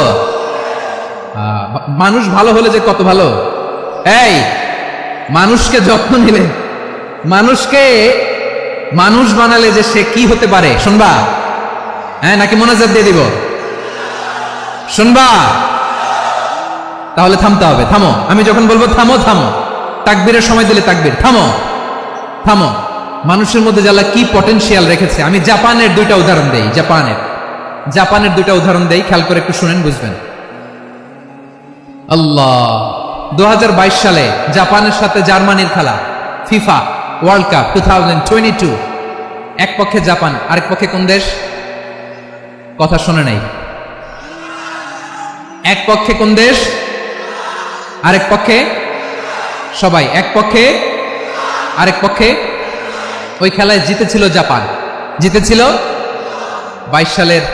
মানুষ ভালো হলে যে কত ভালো। এই মানুষকে যত্ন নিলে, মানুষকে মানুষ বানালে যে সে কি হতে পারে শুনবা? হ্যাঁ, নাকি মোনাজাত দিয়ে দিব? শুনবা? তাহলে থামতে হবে। থামো, আমি যখন বলবো থামো থামো, তাকবীরের সময় দিলে তাকবীর, থামো থামো। মানুষের মধ্যে যারা কি পটেনশিয়াল রেখেছে। আমি জাপানের দুইটা উদাহরণ দেই, জাপানের দুইটা উদাহরণ দেই, খেয়াল করে একটু শুনেন, বুঝবেন। আল্লাহ, 2022 সালে জাপানের সাথে জার্মানির খেলা, ফিফা ওয়ার্ল্ড কাপ 2022। এক পক্ষে জাপান, আরেক পক্ষে কোন দেশ? কথা শোনে নাই। এক পক্ষে কোন দেশ? আরেক পক্ষে সবাই। এক পক্ষে, আরেক পক্ষে। ওই খেলায় জিতেছিল জাপান, জিতেছিল 22 সালের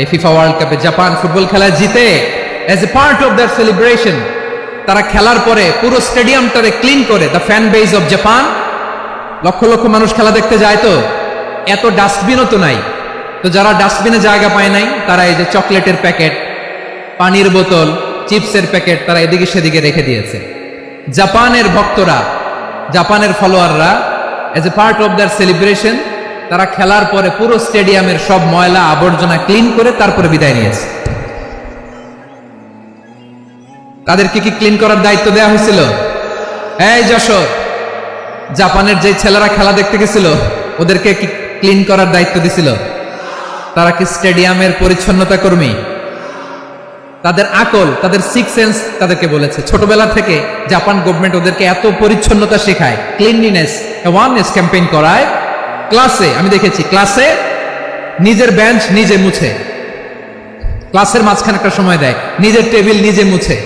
এই ফিফা ওয়ার্ল্ড কাপে জাপান ফুটবল খেলায় জিতে। As a part of their celebration তারা খেলার পরে পুরো স্টেডিয়ামটারে ক্লিন করে, the fan base of Japan. লক্ষ লক্ষ মানুষ খেলা দেখতে যায়, তো এত ডাস্টবিনও তো নাই, তো যারা ডাস্টবিনে জায়গা পায় নাই তারা এই যে চকলেটের প্যাকেট, পানির বোতল, চিপসের প্যাকেট তারা এদিকে সেদিকে রেখে দিয়েছে। জাপানের ভক্তরা, জাপানের ফলোয়াররা as a part of their celebration তারা খেলার পরে পুরো স্টেডিয়ামের সব ময়লা আবর্জনা ক্লিন করে তারপরে বিদায় নিয়েছে। তাদেরকে কি ক্লিন করার দায়িত্ব দেওয়া হয়েছিল? এই যশোর, জাপানের যে ছেলেরা খেলা দেখতে গেছিল ওদেরকে কি ক্লিন করার দায়িত্ব দিছিল? তারা কি স্টেডিয়ামের পরিচ্ছন্নতা কর্মী? তাদের আকল, তাদের সিক্স সেন্স তাদেরকে বলেছে। ছোটবেলা থেকে জাপান গভর্নমেন্ট ওদেরকে এত পরিচ্ছন্নতা শেখায়, ক্লিনলিনেস অ্যাওয়ারনেস ক্যাম্পেইন করায়। ক্লাসে আমি দেখেছি, ক্লাসে নিজের বেঞ্চ নিজে মুছে, ক্লাসের মাঝখানে একটা সময় দেয়, নিজের টেবিল নিজে মুছে,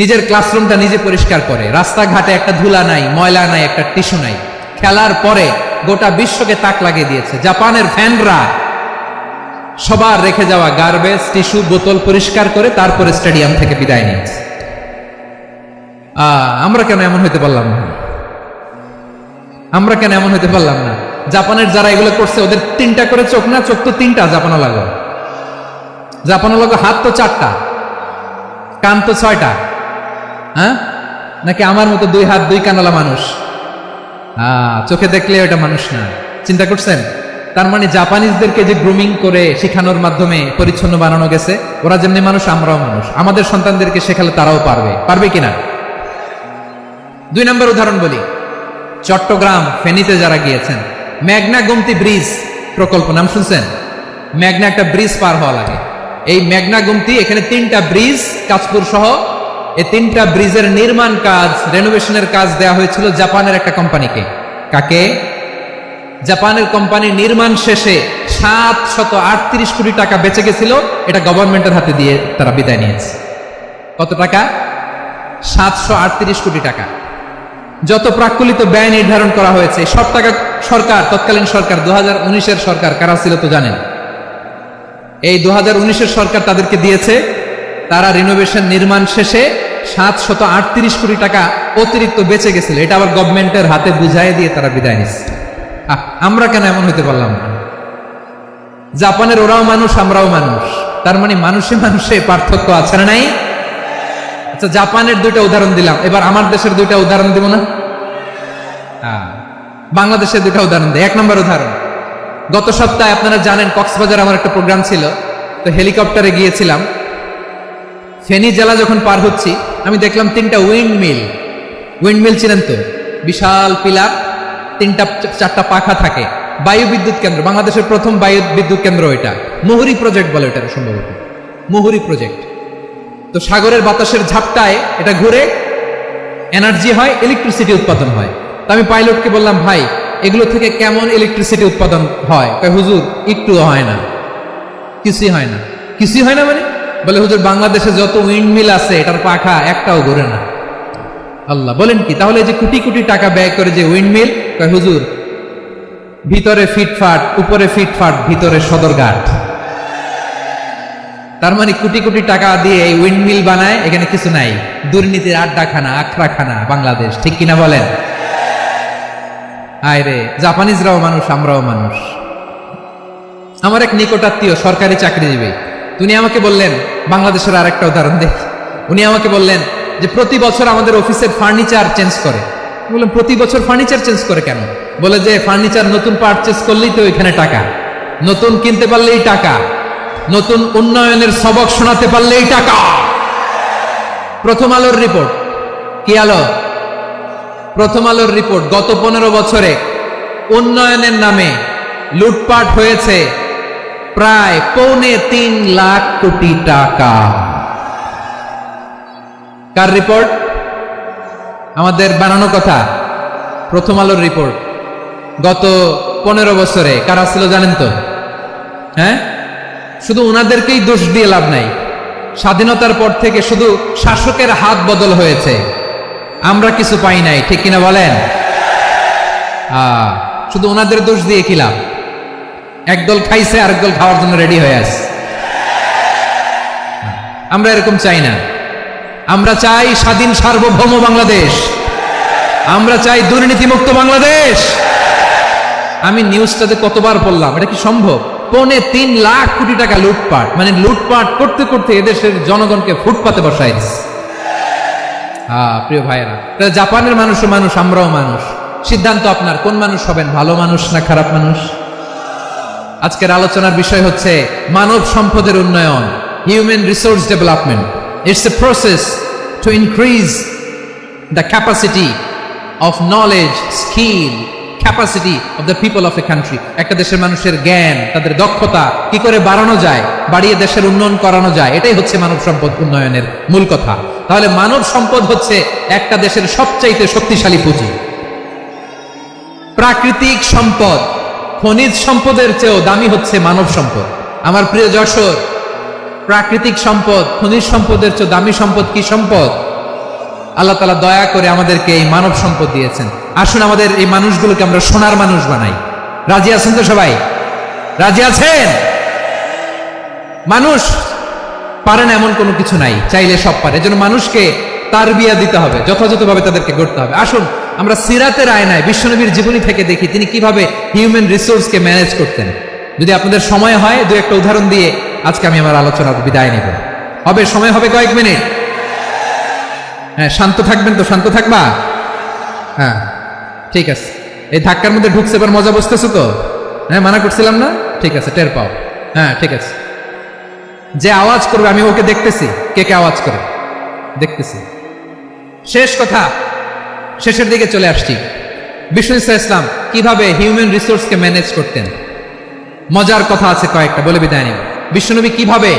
নিজের ক্লাসরুমটা নিজে পরিষ্কার করে। রাস্তাঘাটে একটা ধুলা নাই, ময়লা নাই, একটা টিস্যু নাই। খেলার পরে গোটা বিশ্বকে তাক লাগিয়ে দিয়েছে। জাপানের ফ্যানরা সবার রেখে যাওয়া গার্বেজ, টিস্যু, বোতল পরিষ্কার করে তারপরে স্টেডিয়াম থেকে বিদায় নিয়েছে। আমরা কেন এমন হইতে পারলাম না? আমরা কেন এমন হইতে পারলাম না? জাপানের যারা এগুলো করছে ওদের 3টা করে চোখ না? চোখ তো 3টা জাপানো লাগো, জাপানো লাগো। হাত তো 4টা, কান তো 6টা। হ্যাঁ, নাকি আমার মতো 2 হাত 2 কানওয়ালা মানুষ? চোখে দেখলে ওটা মানুষ না। চিন্তা করছেন? তার মানে জাপানিজদেরকে যে গ্রুমিং করে শেখানোর মাধ্যমে পরিচ্ছন্ন বানানো গেছে, ওরা যেমনি মানুষ আমরাও মানুষ। আমাদের সন্তানদেরকে শেখালে তারাও পারবে, পারবে কিনা? 2 নম্বর উদাহরণ বলি। চট্টগ্রাম ফেনীতে যারা গিয়েছেন, মেঘনা গোমতী ব্রিজ প্রকল্প নাম শুনছেন? মেঘনা একটা ব্রিজ পার হওয়া লাগে। এই মেঘনা গোমতী, এখানে 3টা ব্রিজ, কাঁচপুর সহ এই 3টা ব্রিজের নির্মাণ কাজ, রেনোভেশনের কাজ দেওয়া হয়েছিল জাপানের একটা কোম্পানিকে। কাকে? জাপানের কোম্পানি। নির্মাণ শেষে 738 কোটি টাকা বেঁচে গেছিল, এটা গভর্নমেন্টের হাতে দিয়ে তারা বিদায় নিয়েছে। কত টাকা? 738 কোটি টাকা। যত প্রাক্কলিত ব্যয় নির্ধারণ করা হয়েছে সব টাকা সরকার, তৎকালীন সরকার 2019-এর সরকার, কারা ছিল তো জানেন? এই 2019-এর সরকার তাদেরকে দিয়েছে। তারা রিনোভেশন নির্মাণ শেষে 738 কোটি টাকা অতিরিক্ত বেঁচে গেছিল, এটা আবার গভর্নমেন্টের হাতে বুঝাই দিয়ে তারা বিদায় নিচ্ছে। আমরা কেন এমন হইতে পারলাম না? জাপানের ওরাও মানুষ, আমরাও মানুষ। তার মানে মানুষে মানুষে পার্থক্য আছে না নাই? আচ্ছা, জাপানের দুইটা উদাহরণ দিলাম, এবার আমার দেশের দুইটা উদাহরণ দিব না? বাংলাদেশের দুইটা উদাহরণ দিই। 1 নম্বর উদাহরণ, গত সপ্তাহে আপনারা জানেন কক্সবাজার আমার একটা প্রোগ্রাম ছিল, তো হেলিকপ্টারে গিয়েছিলাম। ফেনী জেলা যখন পার হচ্ছি আমি দেখলাম 3টা উইন্ডমিল চিনেন তো, বিশাল পিলার, 3টা-4টা পাখা থাকে, বায়ু বিদ্যুৎ কেন্দ্র, বাংলাদেশের প্রথম বায়ু বিদ্যুৎ কেন্দ্র এটা, মুহুরী প্রজেক্ট বলে এটা সম্ভবত, মুহুরী প্রজেক্ট। তো সাগরের বাতাসের ঝাপটায় এটা ঘুরে এনার্জি হয়, ইলেকট্রিসিটি উৎপাদন হয়। তো আমি পাইলটকে বললাম, ভাই এগুলো থেকে কেমন ইলেকট্রিসিটি উৎপাদন হয়? কয় হুজুর একটু হয় না, কিছুই হয় না। কিছুই হয় না মানে? বলে হুজুর বাংলাদেশে যত উইন্ডমিল আছে এটার পাখা একটাও ঘুরে না। আল্লাহ, বলেন কি? তাহলে যে কোটি কোটি টাকা ব্যয় করে যে উইন্ডমিল, কয় হুজুর ভিতরে ফিটফাট, উপরে ফিটফাট, ভিতরে সদরঘাট। তার মানে কোটি কোটি টাকা দিয়ে এই উইন্ডমিল বানায়, এখানে কিছু নাই। দুর্নীতির আড্ডাখানা, আখড়াখানা বাংলাদেশ, ঠিক কিনা বলেন? আয় রে, জাপানিজরাও মানুষ, আমরাও মানুষ। আমার এক নিকটাত্মীয় সরকারি চাকরিজীবী, উনি আমাকে বললেন, বাংলাদেশের আরেকটা উদাহরণ দেখ, উনি আমাকে বললেন যে প্রতি বছর আমাদের অফিসের ফার্নিচার চেঞ্জ করে। বললাম প্রতি বছর ফার্নিচার চেঞ্জ করে কেন? বলে যে ফার্নিচার নতুন পারচেজ করলেই তো ওইখানে টাকা, নতুন কিনতে পারলেই টাকা, নতুন উন্নয়নের সবক শোনাতে পারলেই টাকা। প্রথম আলোর রিপোর্ট, কি আলো? প্রথম আলোর রিপোর্ট, গত 15 বছরে উন্নয়নের নামে লুটপাট হয়েছে প্রায় 3.25 লাখ কোটি টাকা। কার রিপোর্ট? আমাদের বানানো কথা। প্রথম আলোর রিপোর্ট। গত 15 বছরে কারা ছিল জানেন তো? হ্যাঁ, শুধু ওনাদেরকেই দোষ দিয়ে লাভ নাই। স্বাধীনতার পর থেকে শুধু শাসকের হাত বদল হয়েছে, আমরা কিছু পাই নাই, ঠিক কিনা বলেন? শুধু ওনাদের দোষ দিয়ে কি লাভ? একদল খাইছে, আরেকদল খাওয়ার জন্য রেডি হয়ে আছে। আমরা এরকম চাই না। আমরা চাই স্বাধীন সার্বভৌম বাংলাদেশ, আমরা চাই দুর্নীতিমুক্ত বাংলাদেশ। আমি নিউজটাতে কতবার বললাম, এটা কি সম্ভব? 3.25 লাখ কোটি টাকা লুটপাট, মানে লুটপাট করতে করতে এদেশের জনগণকে ফুটপাতে বসাই দিচ্ছে। প্রিয় ভাইয়েরা, জাপানের মানুষও মানুষ, আমরাও মানুষ। সিদ্ধান্ত আপনার, কোন মানুষ হবেন, ভালো মানুষ না খারাপ মানুষ? আজকের আলোচনার বিষয় হচ্ছে মানব সম্পদের উন্নয়ন, human resource development. It's a process to increase the capacity of knowledge, skill, capacity of the people of a country. একটা দেশের মানুষের জ্ঞান, তাদের দক্ষতা কি করে বাড়ানো যায়, বাড়িয়ে দেশের উন্নয়ন করানো যায়, এটাই হচ্ছে মানব সম্পদ উন্নয়নের মূল কথা। তাহলে মানব সম্পদ হচ্ছে একটা দেশের সবচাইতে শক্তিশালী পুঁজি। প্রাকৃতিক সম্পদ, খনিজ সম্পদের চেয়েও দামি হচ্ছে মানব সম্পদ। আমার প্রিয় যশোর, প্রাকৃতিক সম্পদ, খনিজ সম্পদের চেয়ে দামি সম্পদ কি সম্পদ? আল্লাহ তাআলা দয়া করে আমাদেরকে এই মানব সম্পদ দিয়েছেন। আসুন আমাদের এই মানুষগুলোকে আমরা সোনার মানুষ বানাই। রাজি আছেন তো সবাই? রাজি আছেন? মানুষ পারে না এমন কোনো কিছু নাই, চাইলে সব পারে। এজন্য মানুষকে তারবিয়া দিতে হবে, যথাযথভাবে তাদেরকে গড়তে হবে। আসুন আমরা সিরাতের আয়নায় বিশ্বনবীর জীবনী থেকে দেখি তিনি কিভাবে হিউম্যান রিসোর্সকে ম্যানেজ করতেন। যদি আপনাদের সময় হয়, 2-1টা উদাহরণ দিয়ে আজকে আমি আমার আলোচনার বিদায় নেব। হবে সময় হবে কয়েক মিনিট? হ্যাঁ, শান্ত থাকবেন তো? শান্ত থাকবা? হ্যাঁ, ঠিক আছে। এই ধাক্কার মধ্যে ঢুকছে, এবার মজা বসতেছে তো? হ্যাঁ, মানা করছিলাম না? ঠিক আছে, টের পাও। হ্যাঁ, ঠিক আছে। যে আওয়াজ করবে আমি ওকে দেখতেছি, কে কে আওয়াজ করে দেখতেছি। শেষ কথা, শেষের দিকে চলে আসছি। বিষ্ণু ইসলাম কিভাবে হিউম্যান রিসোর্সকে ম্যানেজ করতেন, মজার কথা আছে কয়েকটা, বলে বিদায় নিব। বিশ্বনবী কিভাবে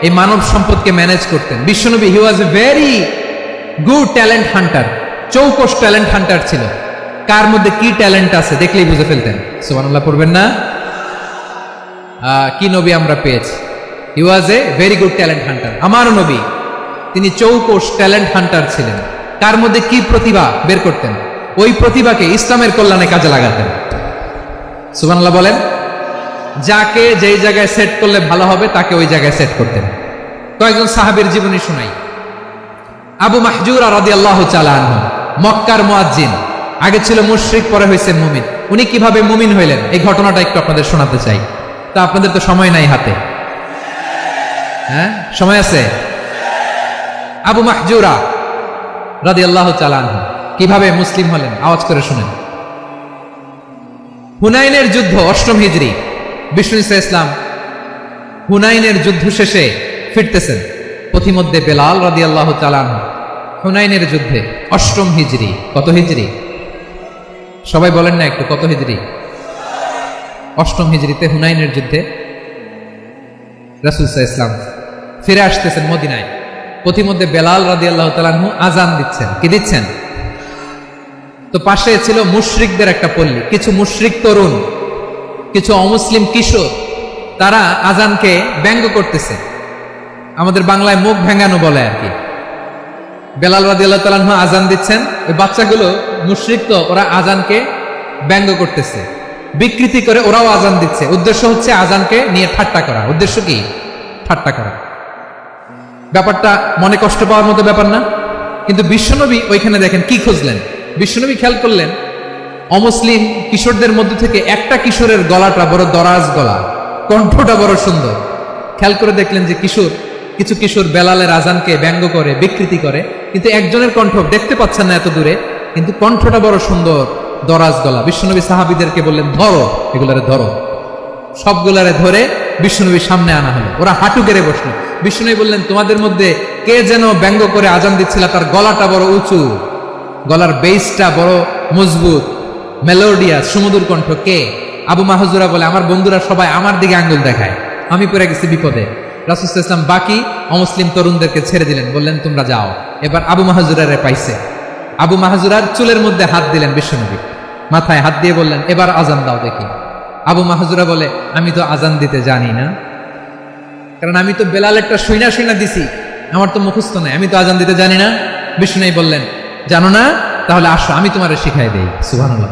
এই মানব সম্পদকে ম্যানেজ করতেন। বিশ্বনবী he was a very good talent hunter, চৌকস ট্যালেন্ট হান্টার ছিল। কার মধ্যে কি ট্যালেন্ট আছে দেখলেই বুঝে ফেলতেন। সুবহানাল্লাহ পড়বেন না? কি নবী আমরা পেয়েছি! He was a very good talent hunter. আমার নবী তিনি চৌকস ট্যালেন্ট হান্টার ছিলেন। কার মধ্যে কি প্রতিভা বের করতেন, ওই প্রতিভাকে ইসলামের কল্যাণে কাজে লাগাতেন। সুবহানাল্লাহ বলেন। যাকে যেই জায়গায় সেট করলে ভালো হবে তাকে ওই জায়গায় সেট করতেন। কয়েকজন সাহাবীর জীবনী শুনাই। আবু মাহজুরা রাদিয়াল্লাহু তাআলা আনহু, মক্কার মুয়াজ্জিন, আগে ছিল মুশরিক, পরে হয়েছেন মুমিন। উনি কিভাবে মুমিন হইলেন এই ঘটনাটা একটু আপনাদের শোনাতে চাই। তা আপনাদের তো সময় নাই হাতে। হ্যাঁ, সময় আছে? আবু মাহজুরা রাদিয়াল্লাহু তাআলা আনহু কিভাবে মুসলিম হলেন আওয়াজ করে শুনেন। হুনাইনের যুদ্ধ 8ম হিজরি, বিষ্ণু ঈসা ইসলাম হুনাইনের যুদ্ধ শেষে ফিরতেছেন। পথিমধ্যে বেলাল রাদিয়াল্লাহু তাআলা আনহু হুনাইনের যুদ্ধে 8ম হিজরি। কত হিজরি সবাই বলেন না একটু, কত হিজরি? 8ম হিজরিতে হুনাইনের যুদ্ধে রাসূল সাল্লাল্লাহু আলাইহি ওয়াসাল্লাম ফিরে আসতেছেন মদিনায়। পথিমধ্যে বেলাল রাদিয়াল্লাহু তাআলা আনহু আজান দিচ্ছেন। কি দিচ্ছেন? তো পাশে ছিল মুশরিকদের একটা পল্লী, কিছু মুশরিক তরুণ, কিছু অমুসলিম কিশোর, তারা আজানকে ব্যঙ্গ করতেছে, আমাদের বাংলায় মুখ ভেঙ্গানো বলে আর কি। বেলাল রাদিয়াল্লাহু তাআলা আনহু আজান দিচ্ছেন, ওই বাচ্চাগুলো মুশরিক তো ওরা আজানকে ব্যঙ্গ করতেছে, বিকৃতি করে ওরাও আজান দিচ্ছে। উদ্দেশ্য হচ্ছে আজানকে নিয়ে ঠাট্টা করা। উদ্দেশ্য কি? ঠাট্টা করা। ব্যাপারটা মনে কষ্ট পাওয়ার মতো ব্যাপার না? কিন্তু বিশ্বনবী ওইখানে দেখেন কি খুঁজলেন। বিশ্বনবী খেয়াল করলেন অমুসলিম কিশোরদের মধ্যে থেকে একটা কিশোরের গলাটা বড় দরাজ গলা, কণ্ঠটা বড় সুন্দর। খেয়াল করে দেখলেন যে কিছু কিশোর বেলালের আজানকে ব্যঙ্গ করে, বিকৃতি করে, কিন্তু একজনের কণ্ঠ দেখতে পাচ্ছেন না এত দূরে, কিন্তু কণ্ঠটা বড় সুন্দর, দরাজ গলা। বিশ্বনবী সাহাবীদেরকে বললেন, ধরো এগুলারে, ধরো। সবগুলারে ধরে বিশ্বনবীর সামনে আনা হলো। ওরা হাঁটু গেড়ে বসলো। বিশ্বনবী বললেন, তোমাদের মধ্যে কে যেন ব্যঙ্গ করে আজান দিচ্ছিল, তার গলাটা বড় উঁচু, গলার বেসটা বড় মজবুত, মেলোডিয়াস, সুমধুর কণ্ঠ। কে? আবু মাহজুরা বলে, আমার বন্ধুরা সবাই আমার দিকে আঙ্গুল দেখায়, আমি পড়ে গেছি বিপদে। রাসূল সাল্লাল্লাহু আলাইহি ওয়াসাল্লাম বাকি অমুসলিম তরুণদেরকে ছেড়ে দিলেন, বললেন তোমরা যাও। এবার আবু মাহজুরারে পাইছে। আবু মাহজুরার চুলের মধ্যে হাত দিলেন বিশ্বনবী, মাথায় হাত দিয়ে বললেন, এবার আজান দাও দেখি। আবু মাহজুরা বলে, আমি তো আজান দিতে জানি না, কারণ আমি তো বেলালেরটা শুইনা দিছি, আমার তো মুখস্থ নাই, আমি তো আজান দিতে জানি না। বিশ্বনবী বললেন, জানো না? তাহলে আসো, আমি তোমারে শিখাই দেই। সুবহানাল্লাহ।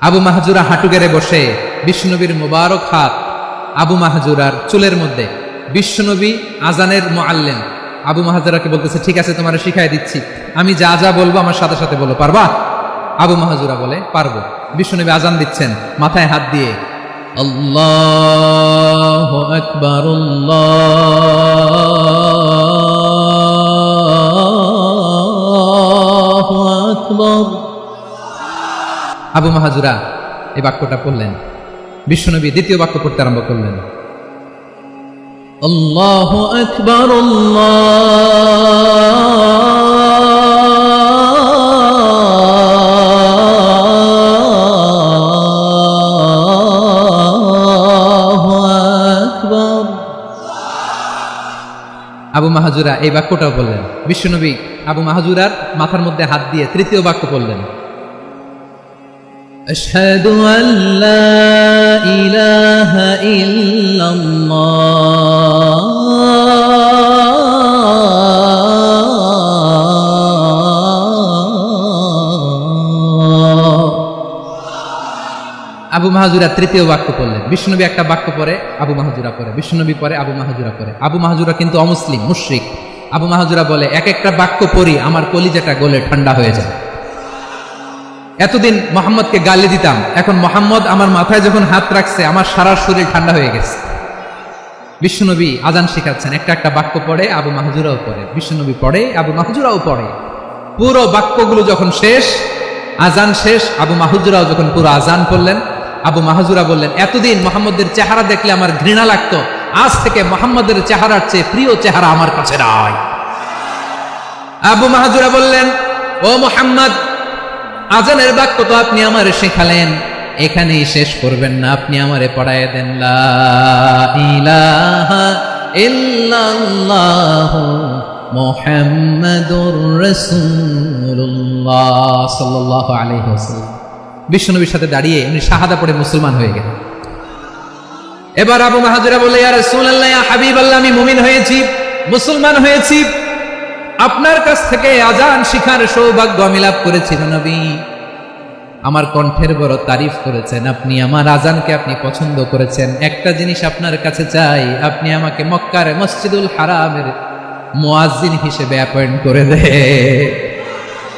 আবু মাহজুরা হাঁটু গেড়ে বসে, বিশ্বনবীর মোবারক হাত আবু মাহজুরার চুলের মধ্যে। বিশ্বনবী আজানের মুআল্লিম আবু মাহজুরাকে বলতেছে, ঠিক আছে তোমারে শিখাই দিচ্ছি, আমি যা যা বলবো আমার সাথে সাথে বলো, পারবা? আবু মাহজুরা বলে, পারবো। বিশ্বনবী আজান দিচ্ছেন, মাথায় হাত দিয়ে আল্লাহু আকবার, আল্লাহু আকবার। আবু মাহজুরা এই বাক্যটা পড়লেন। বিশ্বনবী দ্বিতীয় বাক্য পড়তে আরম্ভ করলেন, আল্লাহু আকবার, আল্লাহু আকবার। আবু মাহজুরা এই বাক্যটাও বললেন। বিশ্বনবী আবু মাহজুরার মাথার মধ্যে হাত দিয়ে তৃতীয় বাক্য বললেন, আশহাদু আল্লা ইলাহা ইল্লাল্লাহ, আবু মাহজুরা তৃতীয় বাক্য পড়লেন। বিশ্বনবী একটা বাক্য পরে আবু মাহজুরা পড়ে, বিশ্বনবী পরে আবু মাহজুরা পড়ে। আবু মাহজুরা কিন্তু অমুসলিম, মুশরিক। আবু মাহজুরা বলে, এক একটা বাক্য পড়ি আমার কলিজাটা গলে ঠান্ডা হয়ে যায়। এতদিন মোহাম্মদকে গালি দিতাম, এখন মোহাম্মদ আমার মাথায় যখন হাত রাখছে আমার সারা শরীর ঠান্ডা হয়ে গেছে। বিশ্বনবী আজান শিখাচ্ছেন, একটা একটা বাক্য পড়ে আবু মাহজুরাও পড়ে, বিশ্বনবী পড়ে, আবু মাহজুরাও পড়ে। পুরো বাক্যগুলো যখন শেষ, আজান শেষ, আবু মাহজুরাও যখন পুরো আজান পড়লেন, আবু মাহজুরা বললেন, এতদিন মোহাম্মদের চেহারা দেখলে আমার ঘৃণা লাগতো, আজ থেকে মোহাম্মদের চেহারার চেয়ে প্রিয় চেহারা আমার কাছে নাই। আবু মাহজুরা বললেন, ও মোহাম্মদ, আজানের বাক্য তো আপনি আমারে শেখালেন, এখানেই শেষ করবেন না, আপনি আমারে পড়ায় দেন, লা ইলাহা ইল্লাল্লাহু মুহাম্মাদুর রাসূলুল্লাহ সাল্লাল্লাহু আলাইহি ওয়াসাল্লাম। বিশ্বনবীর সাথে দাঁড়িয়ে উনি শাহাদা পড়ে মুসলমান হয়ে গেলেন। এবার আবু মাহজুরা বলে, ইয়া রাসূলুল্লাহ, ইয়া হাবিবাল্লাহ, আমি মুমিন হয়েছি, মুসলমান হয়েছি, আপনার কাছ থেকে আজান শিখার সৌভাগ্য আমি লাভ করেছি নবী। আমার কণ্ঠের বড় তারিফ করেছেন আপনি, আমার আজানকে আপনি পছন্দ করেছেন। একটা জিনিস আপনার কাছে চাই, আপনি আমাকে মক্কার মসজিদুল হারামের মুয়াজ্জিন হিসেবে অ্যাপয়েন্ট করে দে।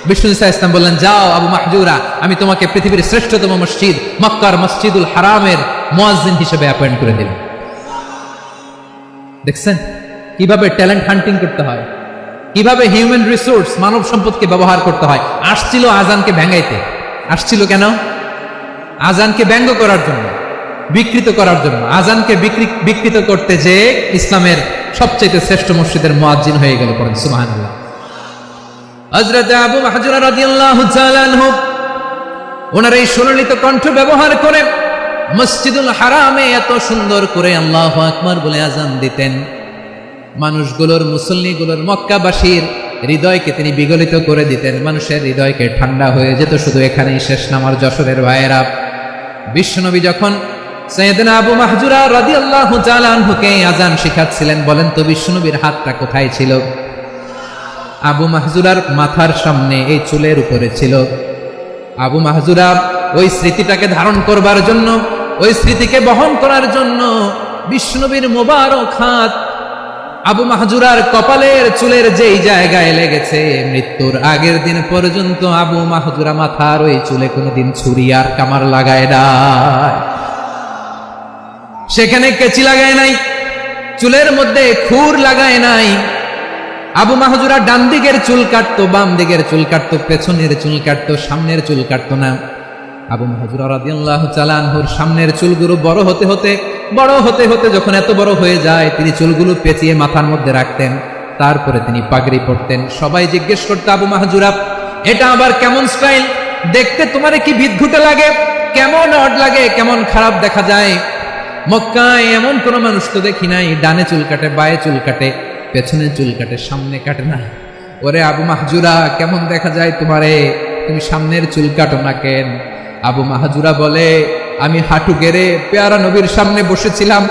বিষ্ণু ঈসা ইসলাম বললেন, যাও আবু মাহজুরা, আমি তোমাকে পৃথিবীর শ্রেষ্ঠতম মসজিদ মক্কার মসজিদুল হারামের মুয়াজ্জিন হিসেবে অ্যাপয়েন্ট করে দিলাম। দেখছেন কিভাবে ট্যালেন্ট হান্টিং করতে হয়। কিভাবে হিউম্যান রিসোর্স মানব সম্পদকে ব্যবহার করতে হয়। আসছিল আজানকে ভেঙাইতে, আসছিল কেন? আজানকে ব্যঙ্গ করার জন্য, বিকৃত করার জন্য। আজানকে বিকৃত করতে যে ইসলামের সবচেয়ে শ্রেষ্ঠ মসজিদের মুয়াজ্জিন হয়ে গেল। পড়েন সুবহানাল্লাহ। হযরত আবু মাহজুরা রাদিয়াল্লাহু তাআলা আনহু ওনার এই সুললিত কণ্ঠ ব্যবহার করে মসজিদুল হারামে এত সুন্দর করে আল্লাহু আকবার বলে আজান দিতেন, মানুষগুলোর, মুসল্লিগুলোর, মক্কাবাসীর হৃদয়কে তিনি বিগলিত করে দিতেন। মানুষের হৃদয়কে ঠান্ডা হয়ে যেত। শুধু এখানেই শেষ না আমার যশোরের ভাইয়েরা। বিশ্বনবী যখন সাইয়েদনা আবু মাহজুরা রাদিয়াল্লাহু তাআলা আনহুকে আজান শিখাচ্ছিলেন, বলেন তো বিশ্বনবীর হাতটা কোথায় ছিল? আবু মাহজুরার মাথার সামনে, এই চুলের উপরে ছিল। আবু মাহজুরা ওই স্মৃতিটাকে ধারণ করবার জন্য, ওই স্মৃতিকে বহন করার জন্য বিশ্বনবীর মোবারক হাত আবু মাহজুরার কপালের চুলের যেই জায়গায় লেগেছে, মৃত্যুর আগের দিন পর্যন্ত আবু মাহজুরা মাথার ওই চুলে কোনোদিন ছুরি আর কামার লাগায় নাই, সেখানে কেচি লাগায় নাই, চুলের মধ্যে খুর লাগায় নাই। আবু মাহজুরা ডান দিকের চুল কাটতো, বাম দিকের চুল কাটতো, পেছনের চুল কাটতো, সামনের চুল কাটতো না। আবু মাহজুরা রাদিয়াল্লাহু তাআলা আনহুর সামনের চুলগুলো বড় হতে হতে যখন এত বড় হয়ে যায়, তিনি চুলগুলো পেঁচিয়ে মাথার মধ্যে রাখতেন। তারপরে তিনি পাগড়ি পরতেন। সবাই জিজ্ঞেস করতো, আবু মাহজুরা এটা আবার কেমন স্টাইল? দেখতে তোমার কি বিদঘুটে লাগে? কেমন অড লাগে? কেমন খারাপ দেখা যায়? মক্কায় এমন কোন মানুষ তো দেখি নাই, ডানে চুল কাটে, বায়ে চুল কাটে, পেছনে চুল কাটে, সামনে কাটে না। ওরে আবু মাহজুরা, কেমন দেখা যায় তোমারে? তুমি সামনের চুল কাটো না কেন? আবু মাহজুরা বলে, আমি হাঁটু গেড়ে পেয়ারা নবীর সামনে বসেছিলাম।